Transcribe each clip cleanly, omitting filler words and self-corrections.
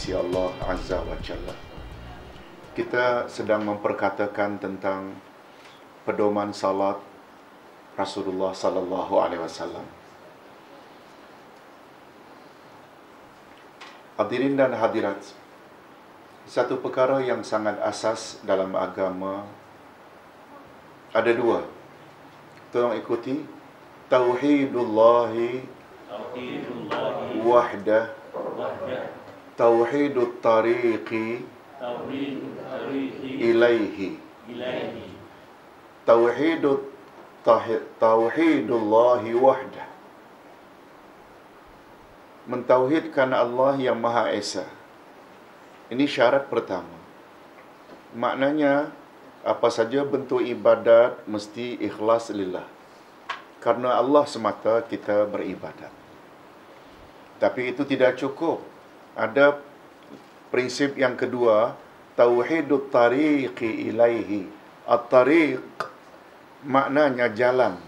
sisi Allah Azza wa Jalla. Kita sedang memperkatakan tentang pedoman salat Rasulullah sallallahu alaihi wasallam. Hadirin dan hadirat, satu perkara yang sangat asas dalam agama ada dua. Tolong ikuti. Tauhidullahi wahdah, tauhidut tariqi ilaihi. Tauhidullahi wahdah, mentauhidkan Allah yang Maha Esa. Ini syarat pertama. Maknanya apa saja bentuk ibadat mesti ikhlas lillah. Karena Allah semata kita beribadat. Tapi itu tidak cukup. Ada prinsip yang kedua, tauhidut tariqi ilaihi. At-tariq maknanya jalan.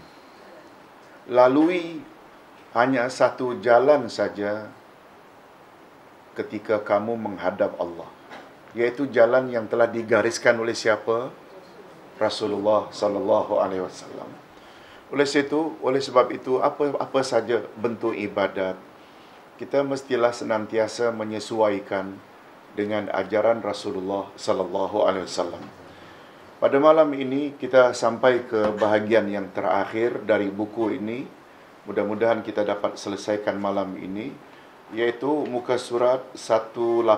Lalui hanya satu jalan saja ketika kamu menghadap Allah, yaitu jalan yang telah digariskan oleh siapa? Rasulullah sallallahu alaihi wasallam. Oleh sebab itu apa saja bentuk ibadat, kita mestilah senantiasa menyesuaikan dengan ajaran Rasulullah sallallahu alaihi wasallam. Pada malam ini kita sampai ke bahagian yang terakhir dari buku ini. Mudah-mudahan kita dapat selesaikan malam ini, yaitu muka surat 189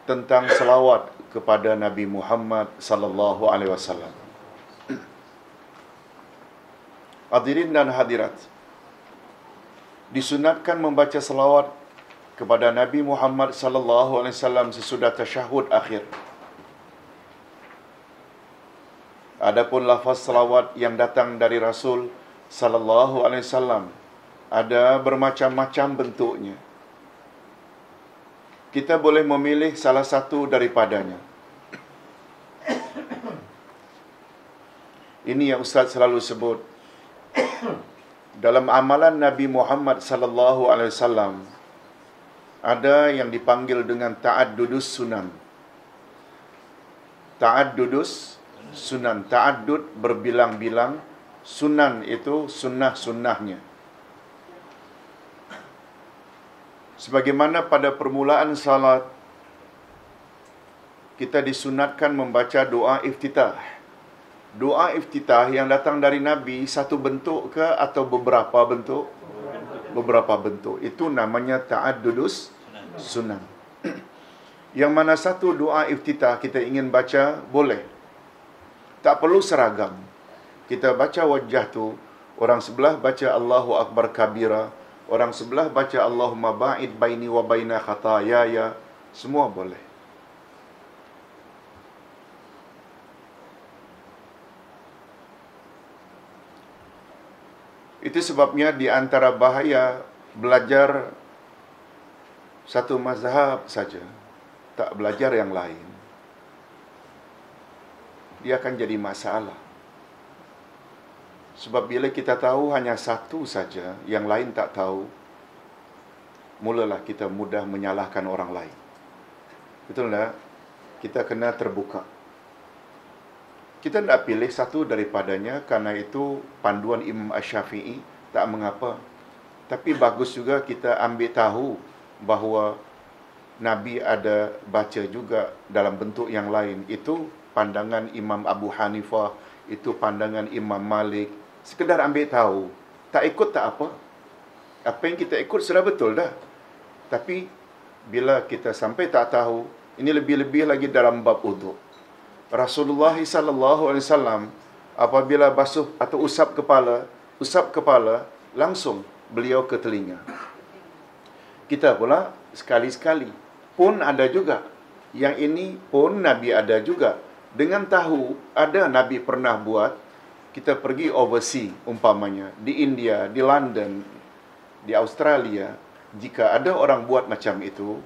tentang selawat kepada Nabi Muhammad sallallahu alaihi wasallam. Hadirin dan hadirat, disunatkan membaca selawat kepada Nabi Muhammad sallallahu alaihi wasallam sesudah tasyahud akhir. Adapun lafaz selawat yang datang dari Rasul sallallahu alaihi wasallam ada bermacam-macam bentuknya. Kita boleh memilih salah satu daripadanya. Ini yang Ustaz selalu sebut. Dalam amalan Nabi Muhammad sallallahu alaihi wasallam ada yang dipanggil dengan ta'addudus sunan. Ta'addudus sunan, ta'addud berbilang-bilang, sunan itu sunnah-sunnahnya. Sebagaimana pada permulaan salat kita disunatkan membaca doa iftitah. Doa iftitah yang datang dari Nabi satu bentuk ke atau beberapa bentuk? Beberapa bentuk. Itu namanya ta'addudus sunan. Yang mana satu doa iftitah kita ingin baca, boleh. Tak perlu seragam. Kita baca wajah tu, orang sebelah baca Allahu Akbar kabira, orang sebelah baca Allahumma ba'id baini wa baina khatayaya, semua boleh. Itu sebabnya di antara bahaya belajar satu mazhab saja, tak belajar yang lain, dia akan jadi masalah. Sebab bila kita tahu hanya satu saja, yang lain tak tahu, mulalah kita mudah menyalahkan orang lain. Betul tak? Kita kena terbuka. Kita tidak pilih satu daripadanya, karena itu panduan Imam Asy-Syafi'i, tak mengapa. Tapi bagus juga kita ambil tahu bahawa Nabi ada baca juga dalam bentuk yang lain. Itu pandangan Imam Abu Hanifah, itu pandangan Imam Malik. Sekedar ambil tahu, tak ikut tak apa. Apa yang kita ikut sudah betul dah. Tapi bila kita sampai tak tahu, ini lebih-lebih lagi dalam bab wudu. Rasulullah sallallahu alaihi wasallam apabila basuh atau usap kepala, langsung beliau ke telinga. Kita pula sekali-sekali pun ada juga. Yang ini pun Nabi ada juga. Dengan tahu ada Nabi pernah buat, kita pergi overseas umpamanya, di India, di London, di Australia, jika ada orang buat macam itu,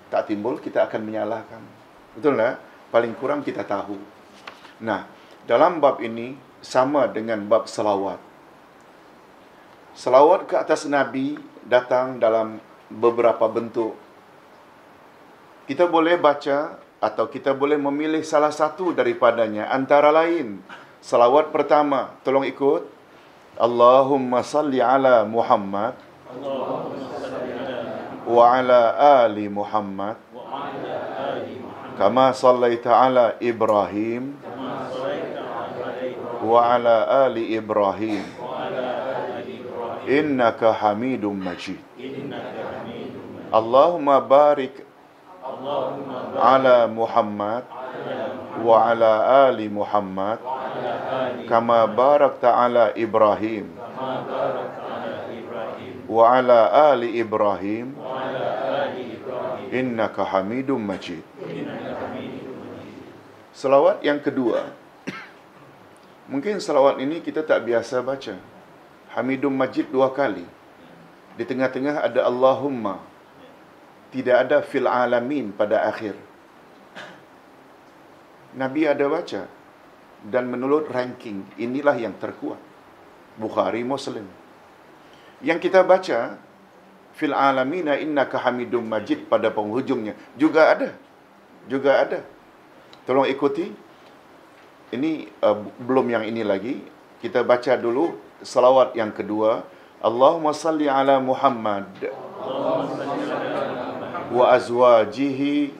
tak timbul kita akan menyalahkan. Betul tak? Paling kurang kita tahu. Nah, dalam bab ini sama dengan bab selawat. Selawat ke atas Nabi datang dalam beberapa bentuk. Kita boleh baca atau kita boleh memilih salah satu daripadanya. Antara lain, salawat pertama, tolong ikut. Allahumma salli ala Muhammad wa ala ali Muhammad kama sallaita ala Ibrahim wa ala ali Ibrahim innaka Hamidum Majid. Allahumma barik ala Muhammad wa ala ali Muhammad kama barakta ala Ibrahim wa ala ali Ibrahim innaka Hamidum Majid. Selawat yang kedua, mungkin selawat ini kita tak biasa baca. Hamidum Majid 2 kali. Di tengah-tengah ada Allahumma. Tidak ada fil alamin pada akhir. Nabi ada baca. Dan menurut ranking, inilah yang terkuat. Bukhari, Muslim. Yang kita baca, fil alamina innaka Hamidum Majid pada penghujungnya. Juga ada. Tolong ikuti. Ini belum yang ini lagi. Kita baca dulu salawat yang kedua. Allahumma salli ala Muhammad wa azwajihi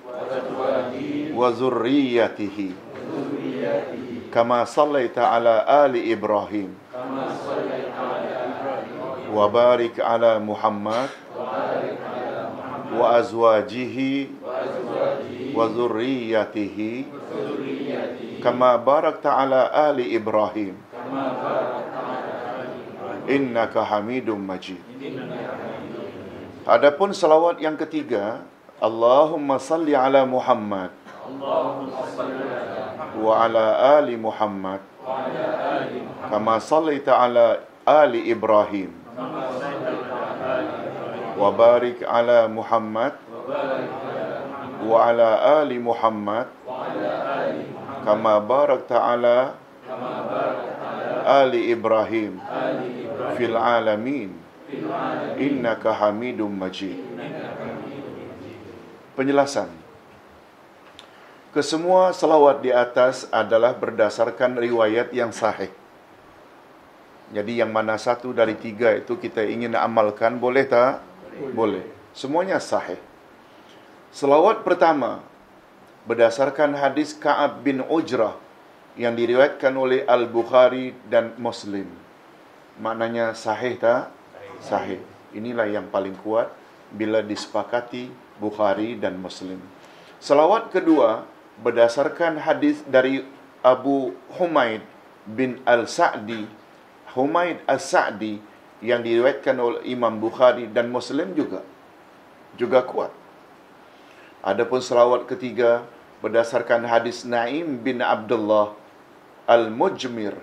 wa zurriyatihi kama sallaita ala ali Ibrahim wa barik ala Muhammad wa azwajihi wa zurriyatihi kama barakta ala ali Ibrahim innaka Hamidum Majid. Adapun salawat yang ketiga, Allahumma salli ala Muhammad wa ala ali Muhammad kama sallaita ala ali Ibrahim wa barik ala Muhammad wa ala ali Muhammad kama barakta ala ali Ibrahim fil alamin innaka Hamidum Majid. Penjelasan. Kesemua salawat di atas adalah berdasarkan riwayat yang sahih. Jadi yang mana satu dari 3 itu kita ingin amalkan, boleh tak? Boleh. Semuanya sahih. Salawat pertama berdasarkan hadis Ka'ab bin Ujrah yang diriwayatkan oleh Al-Bukhari dan Muslim. Maknanya sahih tak? Sahih. Inilah yang paling kuat bila disepakati Bukhari dan Muslim. Salawat kedua berdasarkan hadis dari Abu Humaid bin Al-Sa'di. Humaid Al-Sa'di yang diriwayatkan oleh Imam Bukhari dan Muslim juga kuat. Adapun salawat ketiga berdasarkan hadis Naim bin Abdullah Al-Mujmir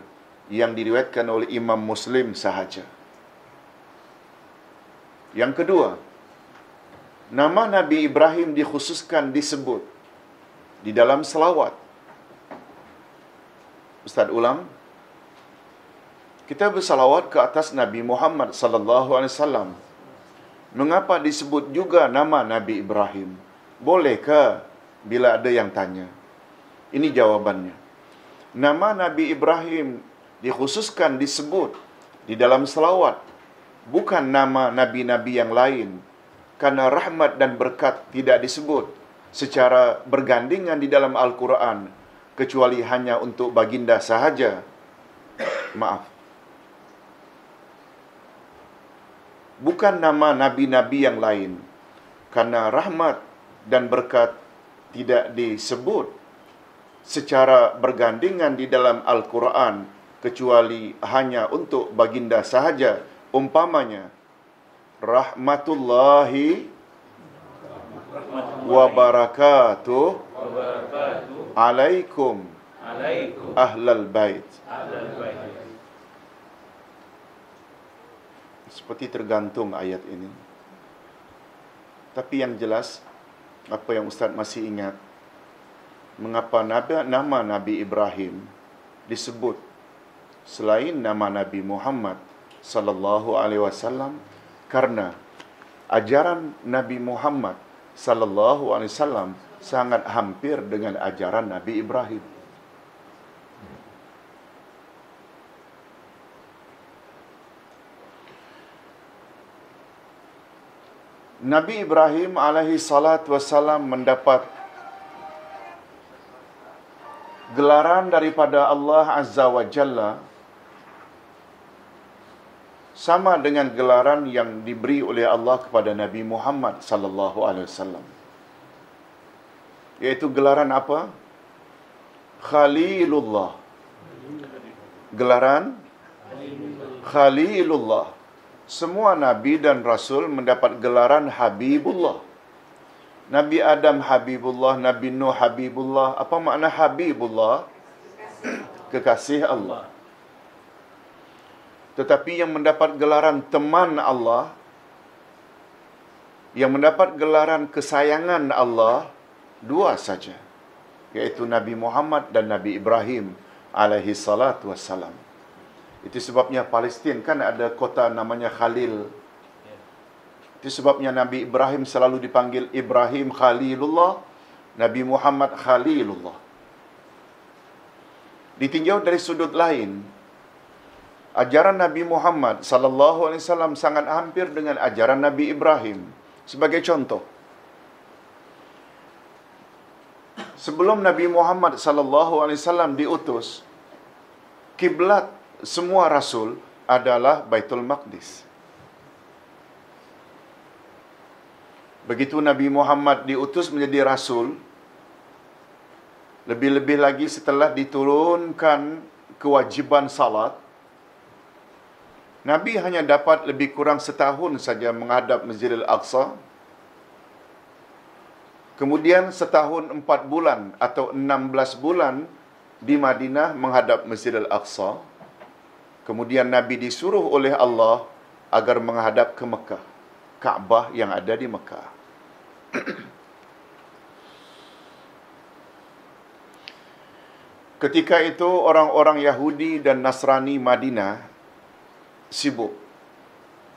yang diriwayatkan oleh Imam Muslim sahaja. Yang kedua, nama Nabi Ibrahim dikhususkan disebut di dalam selawat. Ustaz ulang. Kita bersalawat ke atas Nabi Muhammad sallallahu alaihi wasallam. Mengapa disebut juga nama Nabi Ibrahim? Bolehkah bila ada yang tanya? Ini jawabannya. Nama Nabi Ibrahim dikhususkan disebut di dalam selawat, bukan nama nabi-nabi yang lain. Karena rahmat dan berkat tidak disebut secara bergandingan di dalam Al-Quran, kecuali hanya untuk baginda sahaja. Maaf. Bukan nama nabi-nabi yang lain. Karena rahmat dan berkat tidak disebut secara bergandingan di dalam Al-Quran, kecuali hanya untuk baginda sahaja. Umpamanya, rahmatullahi wa barakatuh alaikum ahlal bait. Seperti tergantung ayat ini. Tapi yang jelas, apa yang Ustaz masih ingat, mengapa nama Nabi Ibrahim disebut selain nama Nabi Muhammad sallallahu alaihi wasallam? Karena ajaran Nabi Muhammad sallallahu alaihi wasallam sangat hampir dengan ajaran Nabi Ibrahim. Nabi Ibrahim alaihi salatu wassalam mendapat gelaran daripada Allah Azza wa Jalla sama dengan gelaran yang diberi oleh Allah kepada Nabi Muhammad sallallahu alaihi wasallam. Yaitu gelaran apa? Khalilullah. Gelaran Khalilullah. Semua Nabi dan Rasul mendapat gelaran Habibullah. Nabi Adam Habibullah, Nabi Nuh Habibullah. Apa makna Habibullah? Kekasih Allah. Tetapi yang mendapat gelaran teman Allah, yang mendapat gelaran kesayangan Allah, dua saja, yaitu Nabi Muhammad dan Nabi Ibrahim alaihi salatu wassalam. Itu sebabnya Palestin kan ada kota namanya Khalil. Itu sebabnya Nabi Ibrahim selalu dipanggil Ibrahim Khalilullah, Nabi Muhammad Khalilullah. Ditinjau dari sudut lain, ajaran Nabi Muhammad sallallahu alaihi wasallam sangat hampir dengan ajaran Nabi Ibrahim. Sebagai contoh, sebelum Nabi Muhammad sallallahu alaihi wasallam diutus, kiblat semua rasul adalah Baitul Maqdis. Begitu Nabi Muhammad diutus menjadi rasul, lebih-lebih lagi setelah diturunkan kewajiban salat, Nabi hanya dapat lebih kurang setahun saja menghadap Masjidil Aqsa. Kemudian setahun 4 bulan atau 16 bulan di Madinah menghadap Masjidil Aqsa. Kemudian Nabi disuruh oleh Allah agar menghadap ke Mekah, Kaabah yang ada di Mekah. Ketika itu orang-orang Yahudi dan Nasrani Madinah sibuk.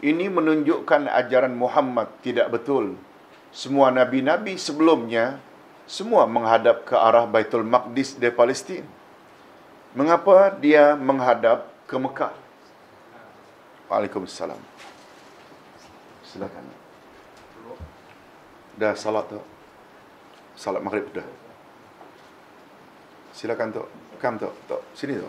Ini menunjukkan ajaran Muhammad tidak betul. Semua nabi-nabi sebelumnya semua menghadap ke arah Baitul Maqdis di Palestin. Mengapa dia menghadap ke Mekah? Waalaikumsalam. Silakan. Dah salat tu. Salat maghrib dah. Silakan tu. Kam tu. Sini tu.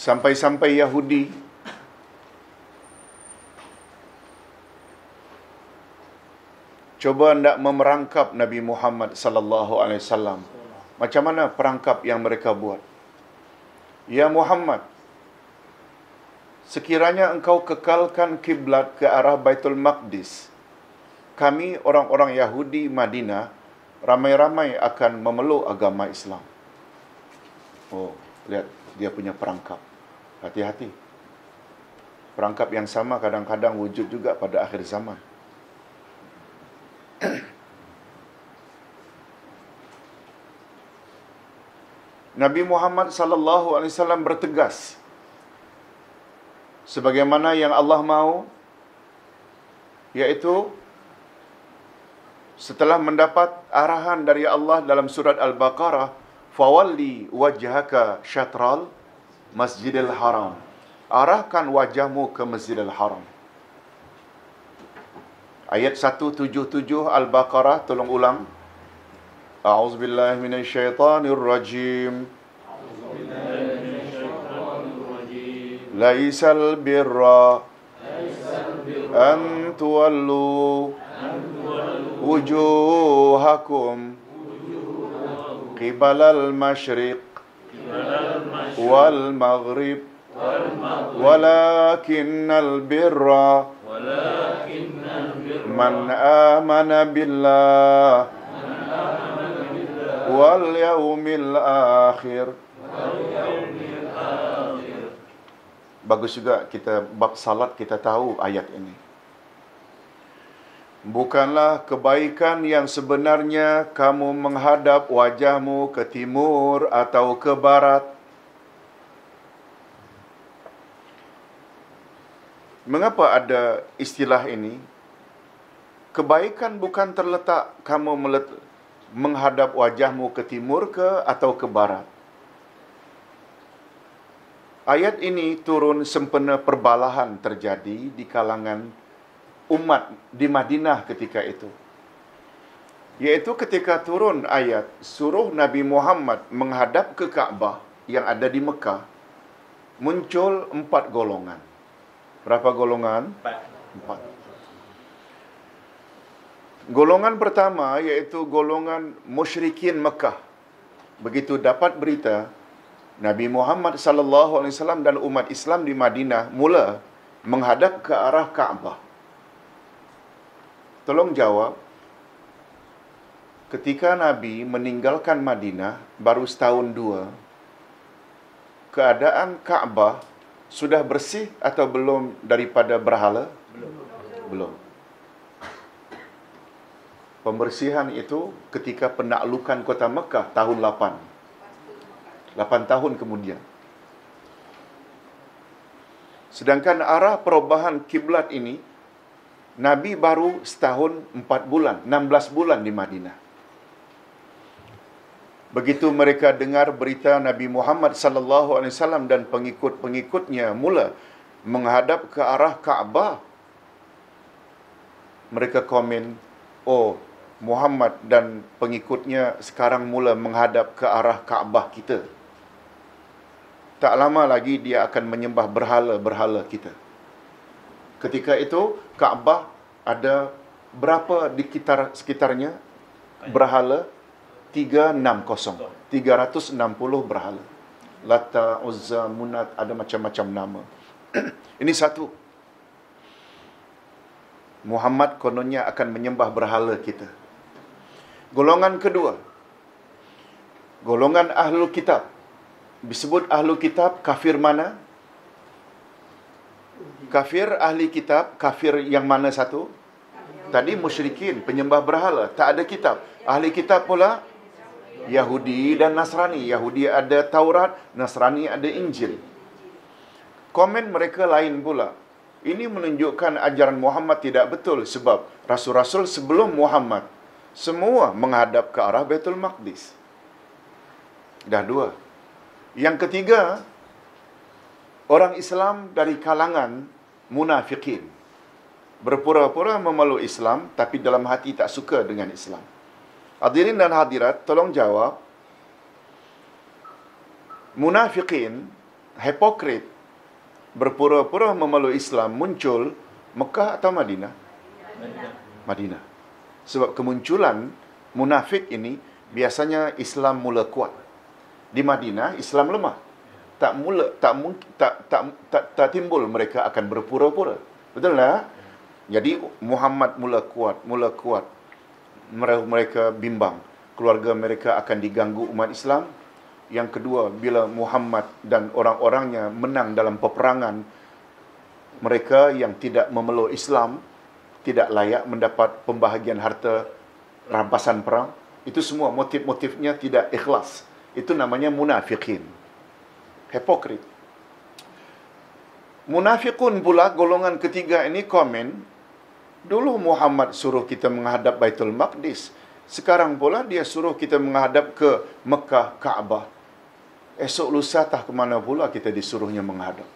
Sampai-sampai Yahudi coba hendak memerangkap Nabi Muhammad sallallahu alaihi wasallam. Macam mana perangkap yang mereka buat? Ya Muhammad, sekiranya engkau kekalkan kiblat ke arah Baitul Maqdis, kami orang-orang Yahudi Madinah ramai-ramai akan memeluk agama Islam. Oh, lihat dia punya perangkap. Hati-hati. Perangkap yang sama kadang-kadang wujud juga pada akhir zaman. Nabi Muhammad sallallahu alaihi wasallam bertegas sebagaimana yang Allah mahu, yaitu setelah mendapat arahan dari Allah dalam surat Al-Baqarah, fawalli wajhaka syatral Masjidil Haram. Arahkan wajahmu ke Masjidil Haram. Ayat 177 Al-Baqarah, tolong ulang. A'udzubillahi minasyaitonir rajim. Laisal birra an tuwallu wujuhakum qibalal masyriq wal maghrib walakinnal birra man amana billah wal yaumil akhir. Bagus juga kita bab salat kita tahu ayat ini. Bukanlah kebaikan yang sebenarnya kamu menghadap wajahmu ke timur atau ke barat. Mengapa ada istilah ini? Kebaikan bukan terletak kamu menghadap wajahmu ke timur ke atau ke barat. Ayat ini turun sempena perbalahan terjadi di kalangan umat di Madinah ketika itu. Iaitu ketika turun ayat suruh Nabi Muhammad menghadap ke Kaabah yang ada di Mekah, muncul 4 golongan. Berapa golongan? 4. Golongan pertama iaitu golongan musyrikin Mekah. Begitu dapat berita Nabi Muhammad sallallahu alaihi wasallam dan umat Islam di Madinah mula menghadap ke arah Kaabah. Tolong jawab, ketika Nabi meninggalkan Madinah baru setahun 2, keadaan Kaabah sudah bersih atau belum daripada berhala? Belum. Pembersihan itu ketika penaklukan kota Mekah tahun 8. 8 tahun kemudian. Sedangkan arah perubahan kiblat ini, Nabi baru setahun 4 bulan, 16 bulan di Madinah. Begitu mereka dengar berita Nabi Muhammad sallallahu alaihi wasallam dan pengikut-pengikutnya mula menghadap ke arah Kaabah, mereka komen, "Oh, Muhammad dan pengikutnya sekarang mula menghadap ke arah Kaabah kita. Tak lama lagi dia akan menyembah berhala-berhala kita." Ketika itu Kaabah ada berapa di sekitarnya berhala? 360 berhala. Lata, Uzza, Munat, ada macam-macam nama. Ini satu. Muhammad kononnya akan menyembah berhala kita. Golongan kedua, golongan Ahlul Kitab. Disebut Ahlul Kitab, kafir mana? Kafir ahli kitab, kafir yang mana satu? Tadi musyrikin, penyembah berhala, tak ada kitab. Ahli kitab pula Yahudi dan Nasrani. Yahudi ada Taurat, Nasrani ada Injil. Komen mereka lain pula. Ini menunjukkan ajaran Muhammad tidak betul sebab rasul-rasul sebelum Muhammad semua menghadap ke arah Baitul Maqdis. Dah 2. Yang ketiga, orang Islam dari kalangan munafikin. Berpura-pura memeluk Islam tapi dalam hati tak suka dengan Islam. Hadirin dan hadirat, tolong jawab. Munafikin, hipokrit, berpura-pura memeluk Islam muncul Mekah atau Madinah? Madinah. Sebab kemunculan munafik ini biasanya Islam mula kuat. Di Madinah Islam lemah. Tak timbul mereka akan berpura-pura. Betul tak? Jadi Muhammad mula kuat. Mereka bimbang. Keluarga mereka akan diganggu umat Islam. Yang kedua, bila Muhammad dan orang-orangnya menang dalam peperangan, mereka yang tidak memeluk Islam tidak layak mendapat pembahagian harta rampasan perang. Itu semua motif-motifnya tidak ikhlas. Itu namanya munafikin. Hipokrit. Munafikun pula, golongan ketiga ini komen, dulu Muhammad suruh kita menghadap Baitul Maqdis. Sekarang pula dia suruh kita menghadap ke Mekah, Kaabah. Esok lusa tah ke mana pula kita disuruhnya menghadap.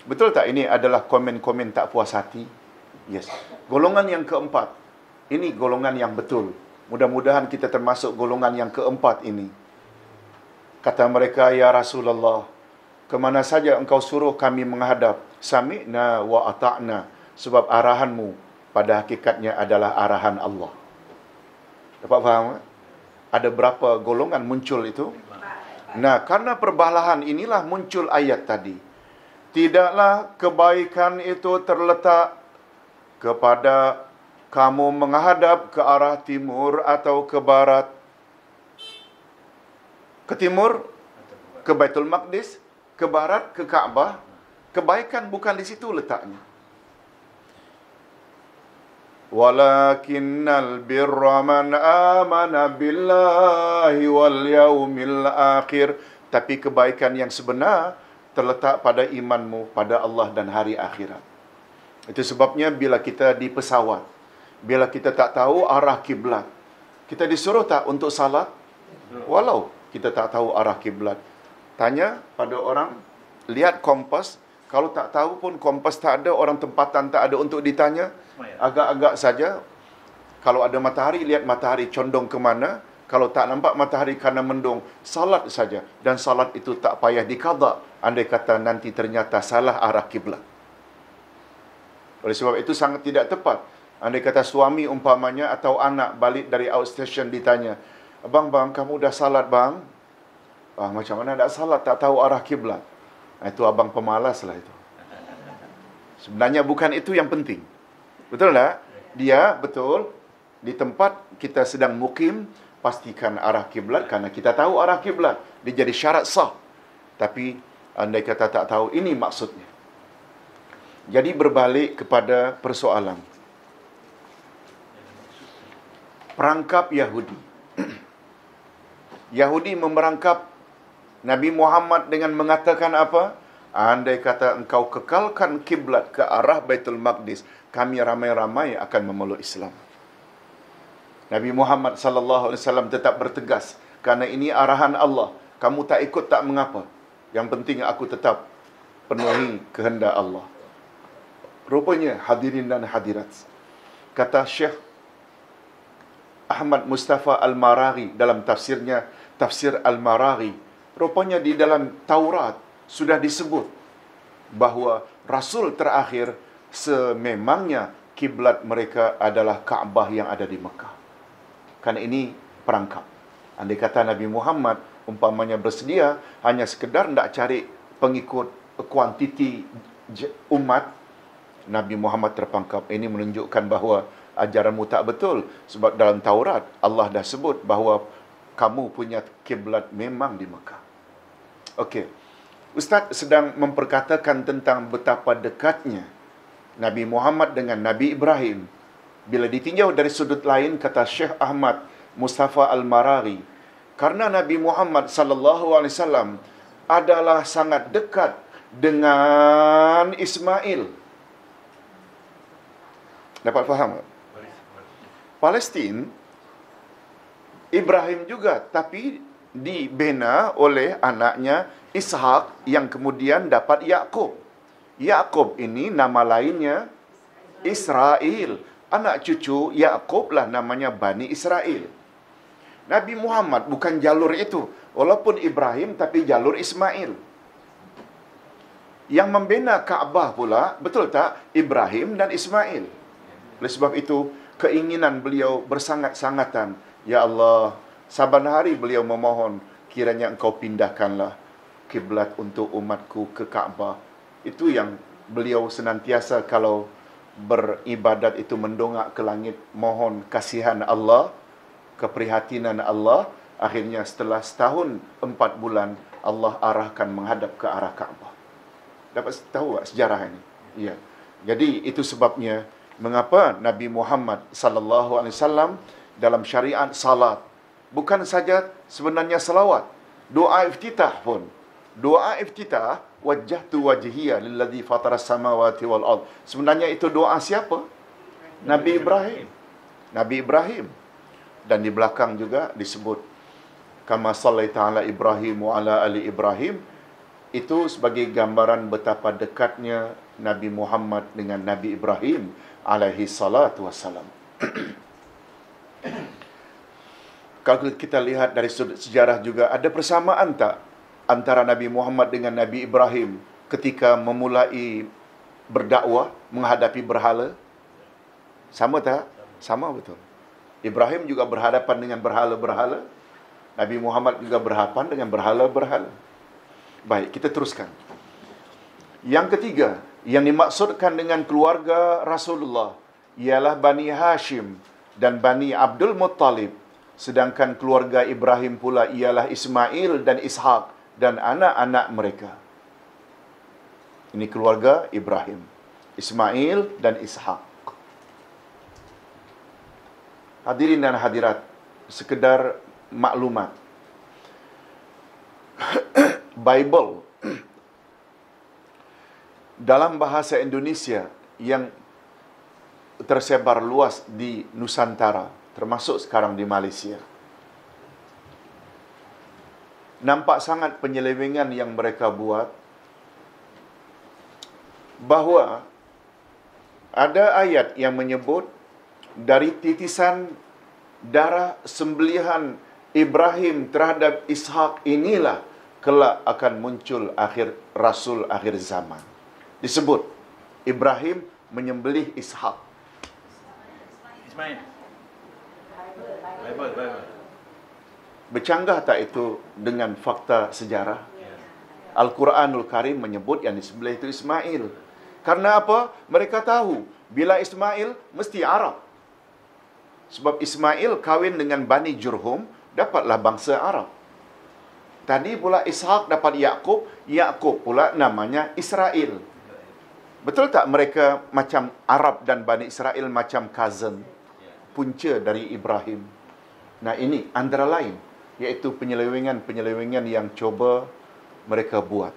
Betul tak ini adalah komen-komen tak puas hati? Yes. Golongan yang keempat. Ini golongan yang betul. Mudah-mudahan kita termasuk golongan yang keempat ini. Kata mereka, "Ya Rasulullah, kemana saja engkau suruh kami menghadap, sami'na wa ata'na." Sebab arahanmu pada hakikatnya adalah arahan Allah. Dapat faham? Ada berapa golongan muncul itu? Nah, karena perbalahan inilah muncul ayat tadi. Tidaklah kebaikan itu terletak kepada kamu menghadap ke arah timur atau ke barat. Ke timur, ke Baitul Maqdis, ke barat, ke Kaabah. Kebaikan bukan di situ letaknya. Walakinnal birra man amana billahi wal yaumil akhir. Tapi kebaikan yang sebenar terletak pada imanmu pada Allah dan hari akhirat. Itu sebabnya bila kita di pesawat, bila kita tak tahu arah kiblat, kita disuruh tak untuk salat? Walau kita tak tahu arah kiblat. Tanya pada orang, lihat kompas. Kalau tak tahu pun kompas tak ada, orang tempatan tak ada untuk ditanya. Agak-agak saja. Kalau ada matahari, lihat matahari condong ke mana. Kalau tak nampak matahari kerana mendung, salat saja. Dan salat itu tak payah diqada andai kata nanti ternyata salah arah kiblat. Oleh sebab itu sangat tidak tepat. Andai kata suami umpamanya atau anak balik dari outstation ditanya, bang, kamu dah salat bang? Bang, macam mana nak salat tak tahu arah kiblat? Itu abang pemalas lah itu. Sebenarnya bukan itu yang penting. Betul tak? Dia betul di tempat kita sedang mukim, pastikan arah kiblat kerana kita tahu arah kiblat. Dia jadi syarat sah. Tapi andai kata tak tahu, ini maksudnya. Jadi berbalik kepada persoalan perangkap Yahudi. Yahudi memerangkap Nabi Muhammad dengan mengatakan apa? Andai kata engkau kekalkan kiblat ke arah Baitul Maqdis, kami ramai-ramai akan memeluk Islam. Nabi Muhammad sallallahu alaihi wasallam tetap bertegas, kerana ini arahan Allah. Kamu tak ikut tak mengapa. Yang penting aku tetap penuhi kehendak Allah. Rupanya hadirin dan hadirat, kata Syekh Ahmad Mustafa Al-Maraghi dalam tafsirnya, Tafsir Al-Maraghi, rupanya di dalam Taurat sudah disebut bahawa Rasul terakhir sememangnya kiblat mereka adalah Kaabah yang ada di Mekah. Kerana ini perangkap. Andai kata Nabi Muhammad umpamanya bersedia hanya sekedar nak cari pengikut kuantiti umat, Nabi Muhammad terpangkap. Ini menunjukkan bahawa ajaranmu tak betul. Sebab dalam Taurat, Allah dah sebut bahawa kamu punya kiblat memang di Mekah. Okey. Ustaz sedang memperkatakan tentang betapa dekatnya Nabi Muhammad dengan Nabi Ibrahim. Bila ditinjau dari sudut lain, kata Syekh Ahmad Mustafa Al-Maraghi, karena Nabi Muhammad sallallahu alaihi wasallam adalah sangat dekat dengan Ismail. Dapat faham tak? Palestin, Ibrahim juga, tapi dibina oleh anaknya Ishak yang kemudian dapat Yakub. Yakub ini nama lainnya Israel. Anak cucu Yakub lah namanya Bani Israel. Nabi Muhammad bukan jalur itu. Walaupun Ibrahim tapi jalur Ismail. Yang membina Kaabah pula, betul tak? Ibrahim dan Ismail. Oleh sebab itu, keinginan beliau bersangat-sangatan. Ya Allah, saban hari beliau memohon, kiranya engkau pindahkanlah kiblat untuk umatku ke Kaabah. Itu yang beliau senantiasa kalau beribadat itu mendongak ke langit, mohon kasihan Allah, keprihatinan Allah. Akhirnya setelah setahun 4 bulan, Allah arahkan menghadap ke arah Kaabah. Dapat tahu tak sejarah ini? Ya. Jadi itu sebabnya mengapa Nabi Muhammad sallallahu alaihi wasallam dalam syariat salat bukan saja sebenarnya selawat, doa iftitah pun. Doa iftitah, wajjahtu wajhiya lilladzi fataras samawati wal ard. Sebenarnya itu doa siapa? Nabi Ibrahim. Nabi Ibrahim. Dan di belakang juga disebut kama sallaita ala Ibrahim wa ala ali Ibrahim. Itu sebagai gambaran betapa dekatnya Nabi Muhammad dengan Nabi Ibrahim alaihi salatu wassalam. Kalau kita lihat dari sudut sejarah juga, ada persamaan tak antara Nabi Muhammad dengan Nabi Ibrahim ketika memulai berdakwah menghadapi berhala? Sama tak? Sama betul. Ibrahim juga berhadapan dengan berhala-berhala. Nabi Muhammad juga berhadapan dengan berhala-berhala. Baik, kita teruskan. Yang ketiga, yang dimaksudkan dengan keluarga Rasulullah ialah Bani Hashim dan Bani Abdul Muttalib. Sedangkan keluarga Ibrahim pula ialah Ismail dan Ishak dan anak-anak mereka. Ini keluarga Ibrahim, Ismail dan Ishak. Hadirin dan hadirat, sekedar maklumat. Bible dalam bahasa Indonesia yang tersebar luas di Nusantara, termasuk sekarang di Malaysia. Nampak sangat penyelewengan yang mereka buat, bahawa ada ayat yang menyebut dari titisan darah sembelihan Ibrahim terhadap Ishak inilah kelak akan muncul Rasul akhir zaman. Disebut Ibrahim menyembelih Ishak. Ismail. Bible. Bercanggah tak itu dengan fakta sejarah? Al-Quranul Karim menyebut yang disembelih itu Ismail. Karena apa? Mereka tahu bila Ismail mesti Arab. Sebab Ismail kahwin dengan Bani Jurhum, dapatlah bangsa Arab. Tadi pula Ishak dapat Yakub, Yakub pula namanya Israel. Betul tak mereka macam Arab dan Bani Israel macam cousin, punca dari Ibrahim? Nah, ini antara lain, iaitu penyelewengan-penyelewengan yang coba mereka buat.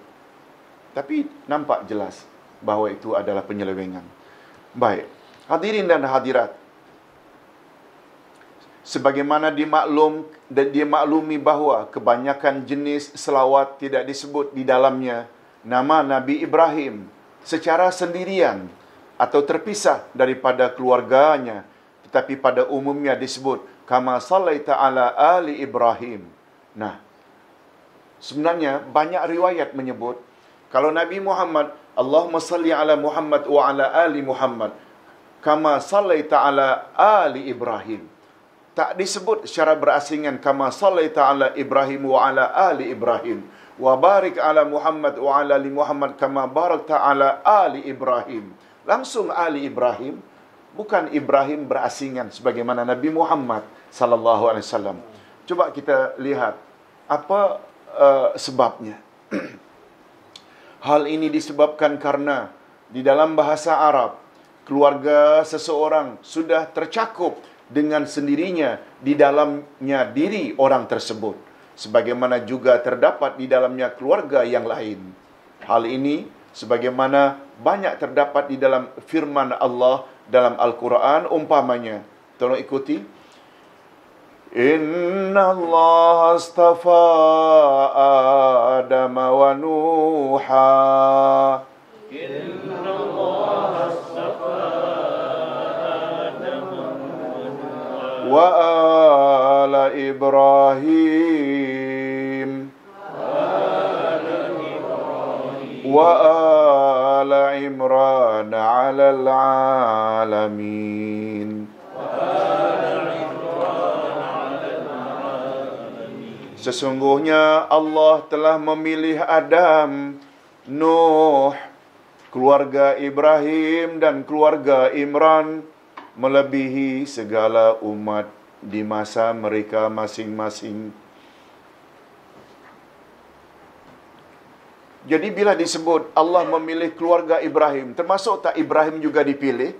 Tapi nampak jelas bahawa itu adalah penyelewengan. Baik, hadirin dan hadirat, sebagaimana dimaklumi bahawa kebanyakan jenis selawat tidak disebut di dalamnya nama Nabi Ibrahim secara sendirian atau terpisah daripada keluarganya, tetapi pada umumnya disebut kama sallaita ala ali Ibrahim. Nah, sebenarnya banyak riwayat menyebut kalau Nabi Muhammad, Allahumma salli ala Muhammad wa ala ali Muhammad kama sallaita ala ali Ibrahim. Tak disebut secara berasingan kama sallaita ala Ibrahim wa ala ali Ibrahim wa barik ala Muhammad wa ala ali Muhammad kama barakta ala ali Ibrahim. Langsung ali Ibrahim, bukan Ibrahim berasingan sebagaimana Nabi Muhammad sallallahu alaihi wasallam. Coba kita lihat apa sebabnya. Hal ini disebabkan karena di dalam bahasa Arab, keluarga seseorang sudah tercakup dengan sendirinya di dalamnya diri orang tersebut, sebagaimana juga terdapat di dalamnya keluarga yang lain. Hal ini sebagaimana banyak terdapat di dalam firman Allah dalam Al-Quran, umpamanya, tolong ikuti, Inna Allah astafa Adam wa Nuha. Inna Allah astafa Adam wa ala Ibrahim wa ala Imran ala alamin. Sesungguhnya Allah telah memilih Adam, Nuh, keluarga Ibrahim dan keluarga Imran melebihi segala umat di masa mereka masing-masing. Jadi bila disebut Allah memilih keluarga Ibrahim, termasuk tak Ibrahim juga dipilih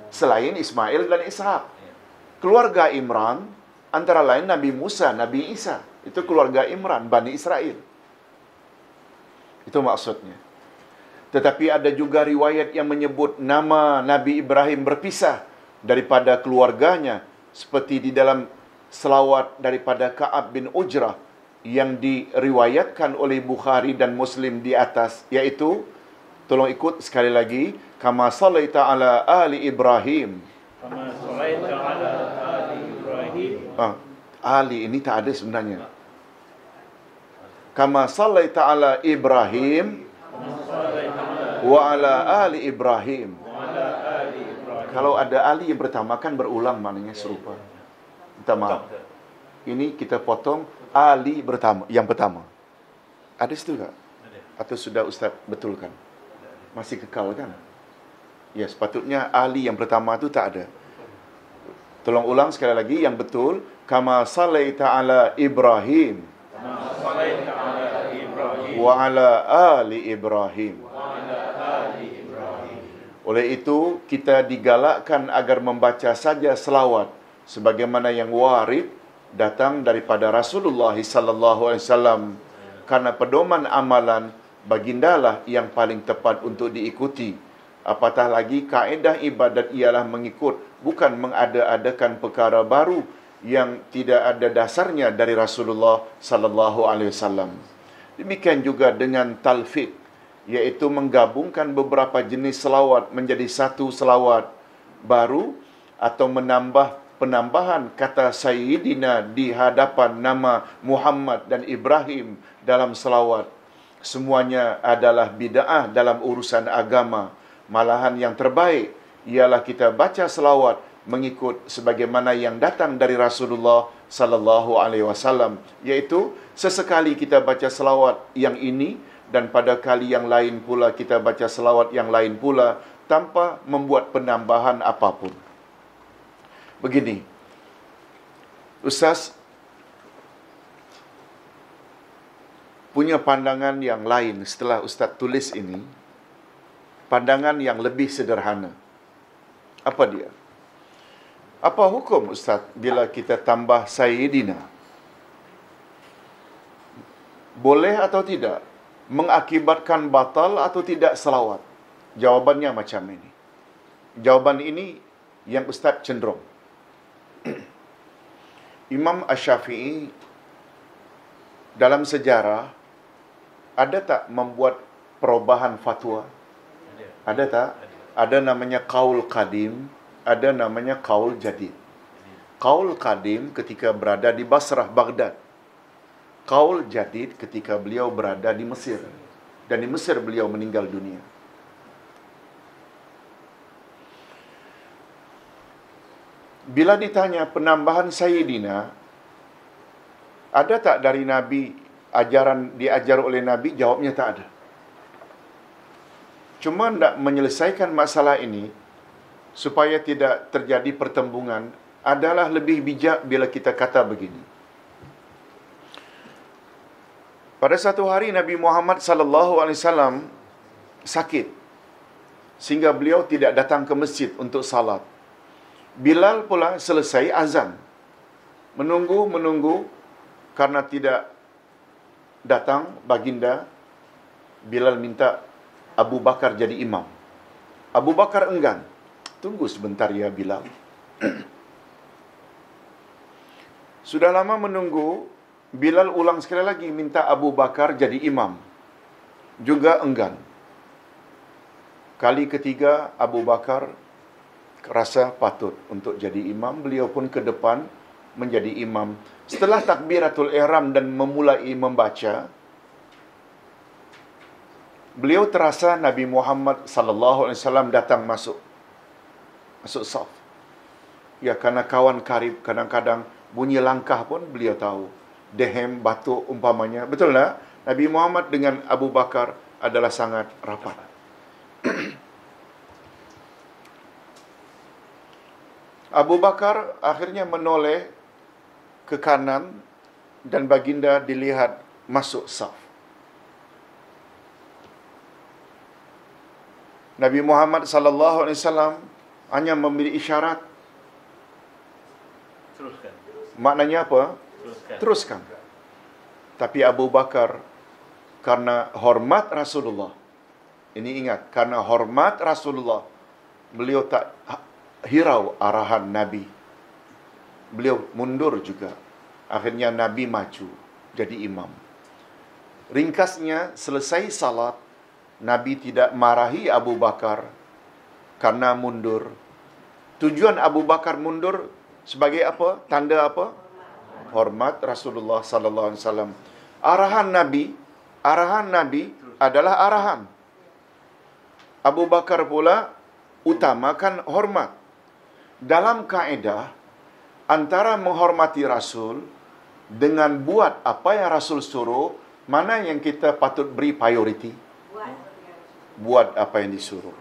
selain Ismail dan Ishak? Keluarga Imran antara lain Nabi Musa, Nabi Isa. Itu keluarga Imran, Bani Israel. Itu maksudnya. Tetapi ada juga riwayat yang menyebut nama Nabi Ibrahim berpisah daripada keluarganya, seperti di dalam selawat daripada Ka'ab bin Ujrah yang diriwayatkan oleh Bukhari dan Muslim di atas, yaitu, tolong ikut sekali lagi, kama sallaita ala ali Ibrahim. Kama sallaita ala ali Ibrahim. Ali ini tak ada sebenarnya. Kama sallaita ala Ibrahim wa ala ali Ibrahim. Kalau ada ali yang pertama kan berulang, maknanya serupa. Minta maaf. Ini kita potong ali yang pertama. Ada situ tak? Atau sudah Ustaz betulkan? Masih kekal kan? Ya, sepatutnya ali yang pertama itu tak ada. Tolong ulang sekali lagi yang betul. Kama sallaita ala Ibrahim wa ala ali Ibrahim. Oleh itu, kita digalakkan agar membaca saja selawat sebagaimana yang warid datang daripada Rasulullah sallallahu alaihi wasallam, karena pedoman amalan bagindalah yang paling tepat untuk diikuti. Apatah lagi kaedah ibadat ialah mengikut, bukan mengada-adakan perkara baru yang tidak ada dasarnya dari Rasulullah sallallahu alaihi wasallam. Demikian juga dengan talfiq, iaitu menggabungkan beberapa jenis selawat menjadi satu selawat baru atau menambah penambahan kata Sayyidina di hadapan nama Muhammad dan Ibrahim dalam selawat. Semuanya adalah bid'ah dalam urusan agama. Malahan yang terbaik ialah kita baca selawat mengikut sebagaimana yang datang dari Rasulullah sallallahu alaihi wasallam, iaitu sesekali kita baca selawat yang ini dan pada kali yang lain pula kita baca selawat yang lain pula tanpa membuat penambahan apapun. Begini, Ustaz punya pandangan yang lain setelah Ustaz tulis ini, pandangan yang lebih sederhana. Apa dia? Apa hukum Ustaz bila kita tambah Sayyidina? Boleh atau tidak? Mengakibatkan batal atau tidak selawat? Jawabannya macam ini. Jawaban ini yang Ustaz cenderung. Imam Asy-Syafi'i dalam sejarah ada tak membuat perubahan fatwa? Ada tak? Ada namanya qaul qadim, ada namanya qaul jadid. Qaul qadim ketika berada di Basrah, Baghdad. Qaul jadid ketika beliau berada di Mesir. Dan di Mesir beliau meninggal dunia. Bila ditanya penambahan Sayyidina, ada tak dari Nabi ajaran diajar oleh Nabi? Jawabnya tak ada. Cuma nak menyelesaikan masalah ini supaya tidak terjadi pertembungan adalah lebih bijak bila kita kata begini. Pada satu hari Nabi Muhammad sallallahu alaihi wasallam sakit sehingga beliau tidak datang ke masjid untuk salat. Bilal pula selesai azan. Menunggu karena tidak datang baginda, Bilal minta Abu Bakar jadi imam. Abu Bakar enggan. Tunggu sebentar ya Bilal. Sudah lama menunggu, Bilal ulang sekali lagi minta Abu Bakar jadi imam. Juga enggan. Kali ketiga Abu Bakar rasa patut untuk jadi imam, beliau pun ke depan menjadi imam. Setelah takbiratul ihram dan memulai membaca, beliau terasa Nabi Muhammad sallallahu alaihi wasallam datang masuk saf. Ya, karena kawan karib kadang-kadang bunyi langkah pun beliau tahu. Dehem, batuk umpamanya. Betul tak? Nabi Muhammad dengan Abu Bakar adalah sangat rapat. Abu Bakar akhirnya menoleh ke kanan dan baginda dilihat masuk saf. Nabi Muhammad sallallahu alaihi wasallam hanya memberi isyarat. Teruskan. Maknanya apa? Teruskan. Tapi Abu Bakar karena hormat Rasulullah. Ini ingat, karena hormat Rasulullah, beliau tak hirau arahan Nabi. Beliau mundur juga. Akhirnya Nabi maju jadi imam. Ringkasnya, selesai salat, Nabi tidak marahi Abu Bakar karena mundur. Tujuan Abu Bakar mundur sebagai apa? Tanda apa? Hormat Rasulullah sallallahu alaihi wasallam. Arahan Nabi adalah arahan. Abu Bakar pula utamakan hormat. Dalam kaedah, antara menghormati Rasul dengan buat apa yang Rasul suruh, mana yang kita patut beri priority? Buat apa yang disuruh.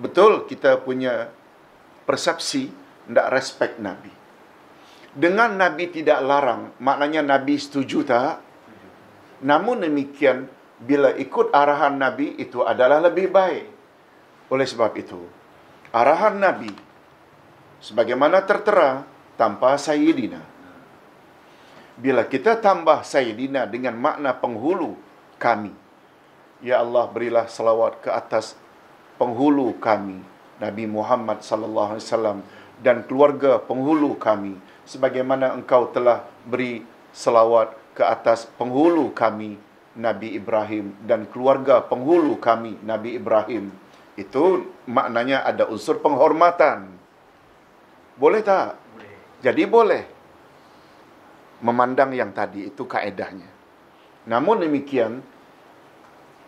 Betul kita punya persepsi tidak respect Nabi. Dengan Nabi tidak larang, maknanya Nabi setuju tak? Namun demikian, bila ikut arahan Nabi itu adalah lebih baik. Oleh sebab itu, arahan Nabi sebagaimana tertera tanpa Sayyidina. Bila kita tambah Sayyidina dengan makna penghulu kami. Ya Allah, berilah selawat ke atas penghulu kami, Nabi Muhammad sallallahu alaihi wasallam, dan keluarga penghulu kami, sebagaimana Engkau telah beri selawat ke atas penghulu kami, Nabi Ibrahim, dan keluarga penghulu kami, Nabi Ibrahim. Itu maknanya ada unsur penghormatan. Boleh tak? Boleh. Jadi boleh memandang yang tadi, itu kaedahnya. Namun demikian,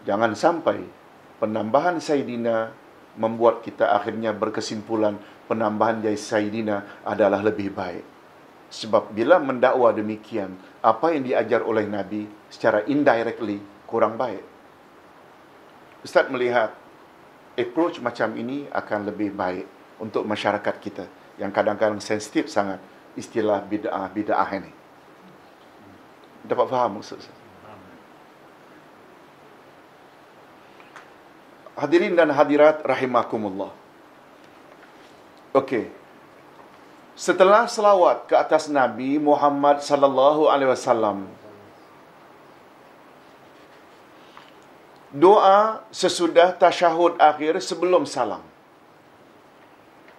jangan sampai penambahan Sayyidina membuat kita akhirnya berkesimpulan penambahan dari Sayyidina adalah lebih baik. Sebab bila mendakwa demikian, apa yang diajar oleh Nabi secara indirectly kurang baik. Ustaz melihat approach macam ini akan lebih baik untuk masyarakat kita yang kadang-kadang sensitif sangat istilah bid'ah ini. Dapat faham maksud saya? Hadirin dan hadirat rahimakumullah. Okey. Setelah selawat ke atas Nabi Muhammad sallallahu alaihi wasallam, doa sesudah tasyahud akhir sebelum salam.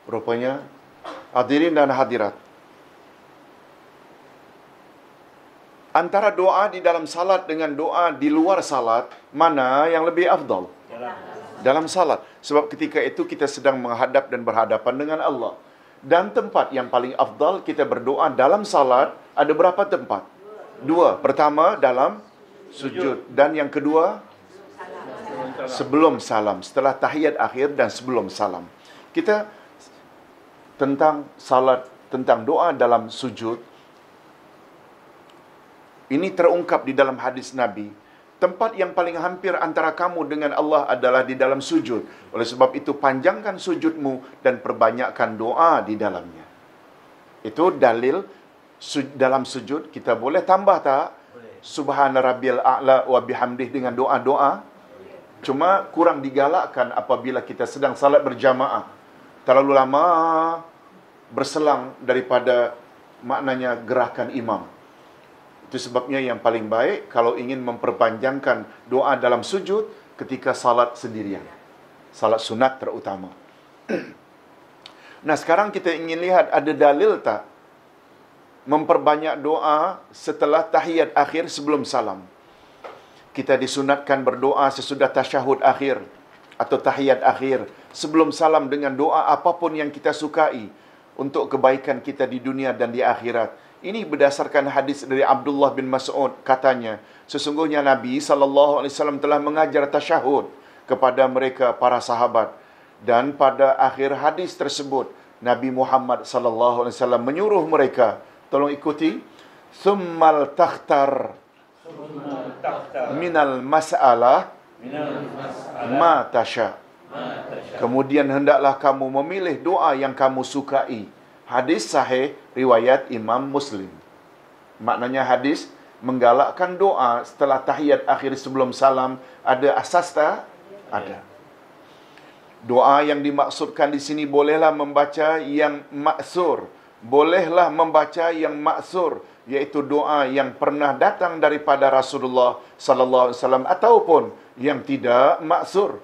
Rupanya, hadirin dan hadirat, antara doa di dalam salat dengan doa di luar salat, mana yang lebih afdal? Dalam salat. Sebab ketika itu kita sedang menghadap dan berhadapan dengan Allah. Dan tempat yang paling afdal kita berdoa dalam salat, ada berapa tempat? Dua. Pertama, dalam sujud. Dan yang kedua, sebelum salam. Setelah tahiyat akhir dan sebelum salam. Kita tentang salat, tentang doa dalam sujud, ini terungkap di dalam hadis Nabi. Tempat yang paling hampir antara kamu dengan Allah adalah di dalam sujud. Oleh sebab itu, panjangkan sujudmu dan perbanyakkan doa di dalamnya. Itu dalil dalam sujud. Kita boleh tambah tak? Subhana rabbiyal a'la wa bihamdih dengan doa-doa. Cuma kurang digalakkan apabila kita sedang salat berjamaah. Terlalu lama berselang daripada maknanya gerakan imam. Itu sebabnya yang paling baik kalau ingin memperpanjangkan doa dalam sujud ketika salat sendirian. Salat sunat terutama. Nah, sekarang kita ingin lihat ada dalil tak memperbanyak doa setelah tahiyat akhir sebelum salam. Kita disunatkan berdoa sesudah tasyahud akhir atau tahiyat akhir sebelum salam dengan doa apapun yang kita sukai untuk kebaikan kita di dunia dan di akhirat. Ini berdasarkan hadis dari Abdullah bin Mas'ud, katanya, sesungguhnya Nabi SAW telah mengajar tasyahud kepada mereka para sahabat. Dan pada akhir hadis tersebut, Nabi Muhammad SAW menyuruh mereka, tolong ikuti, "Tsummal takhtar minal mas'alah ma tasha." Kemudian hendaklah kamu memilih doa yang kamu sukai. Hadis sahih riwayat Imam Muslim. Maknanya hadis menggalakkan doa setelah tahiyat akhir sebelum salam. Ada asas tak? Ada. Doa yang dimaksudkan di sini bolehlah membaca yang maksur. Bolehlah membaca yang maksur, iaitu doa yang pernah datang daripada Rasulullah sallallahu alaihi wasallam ataupun yang tidak maksur.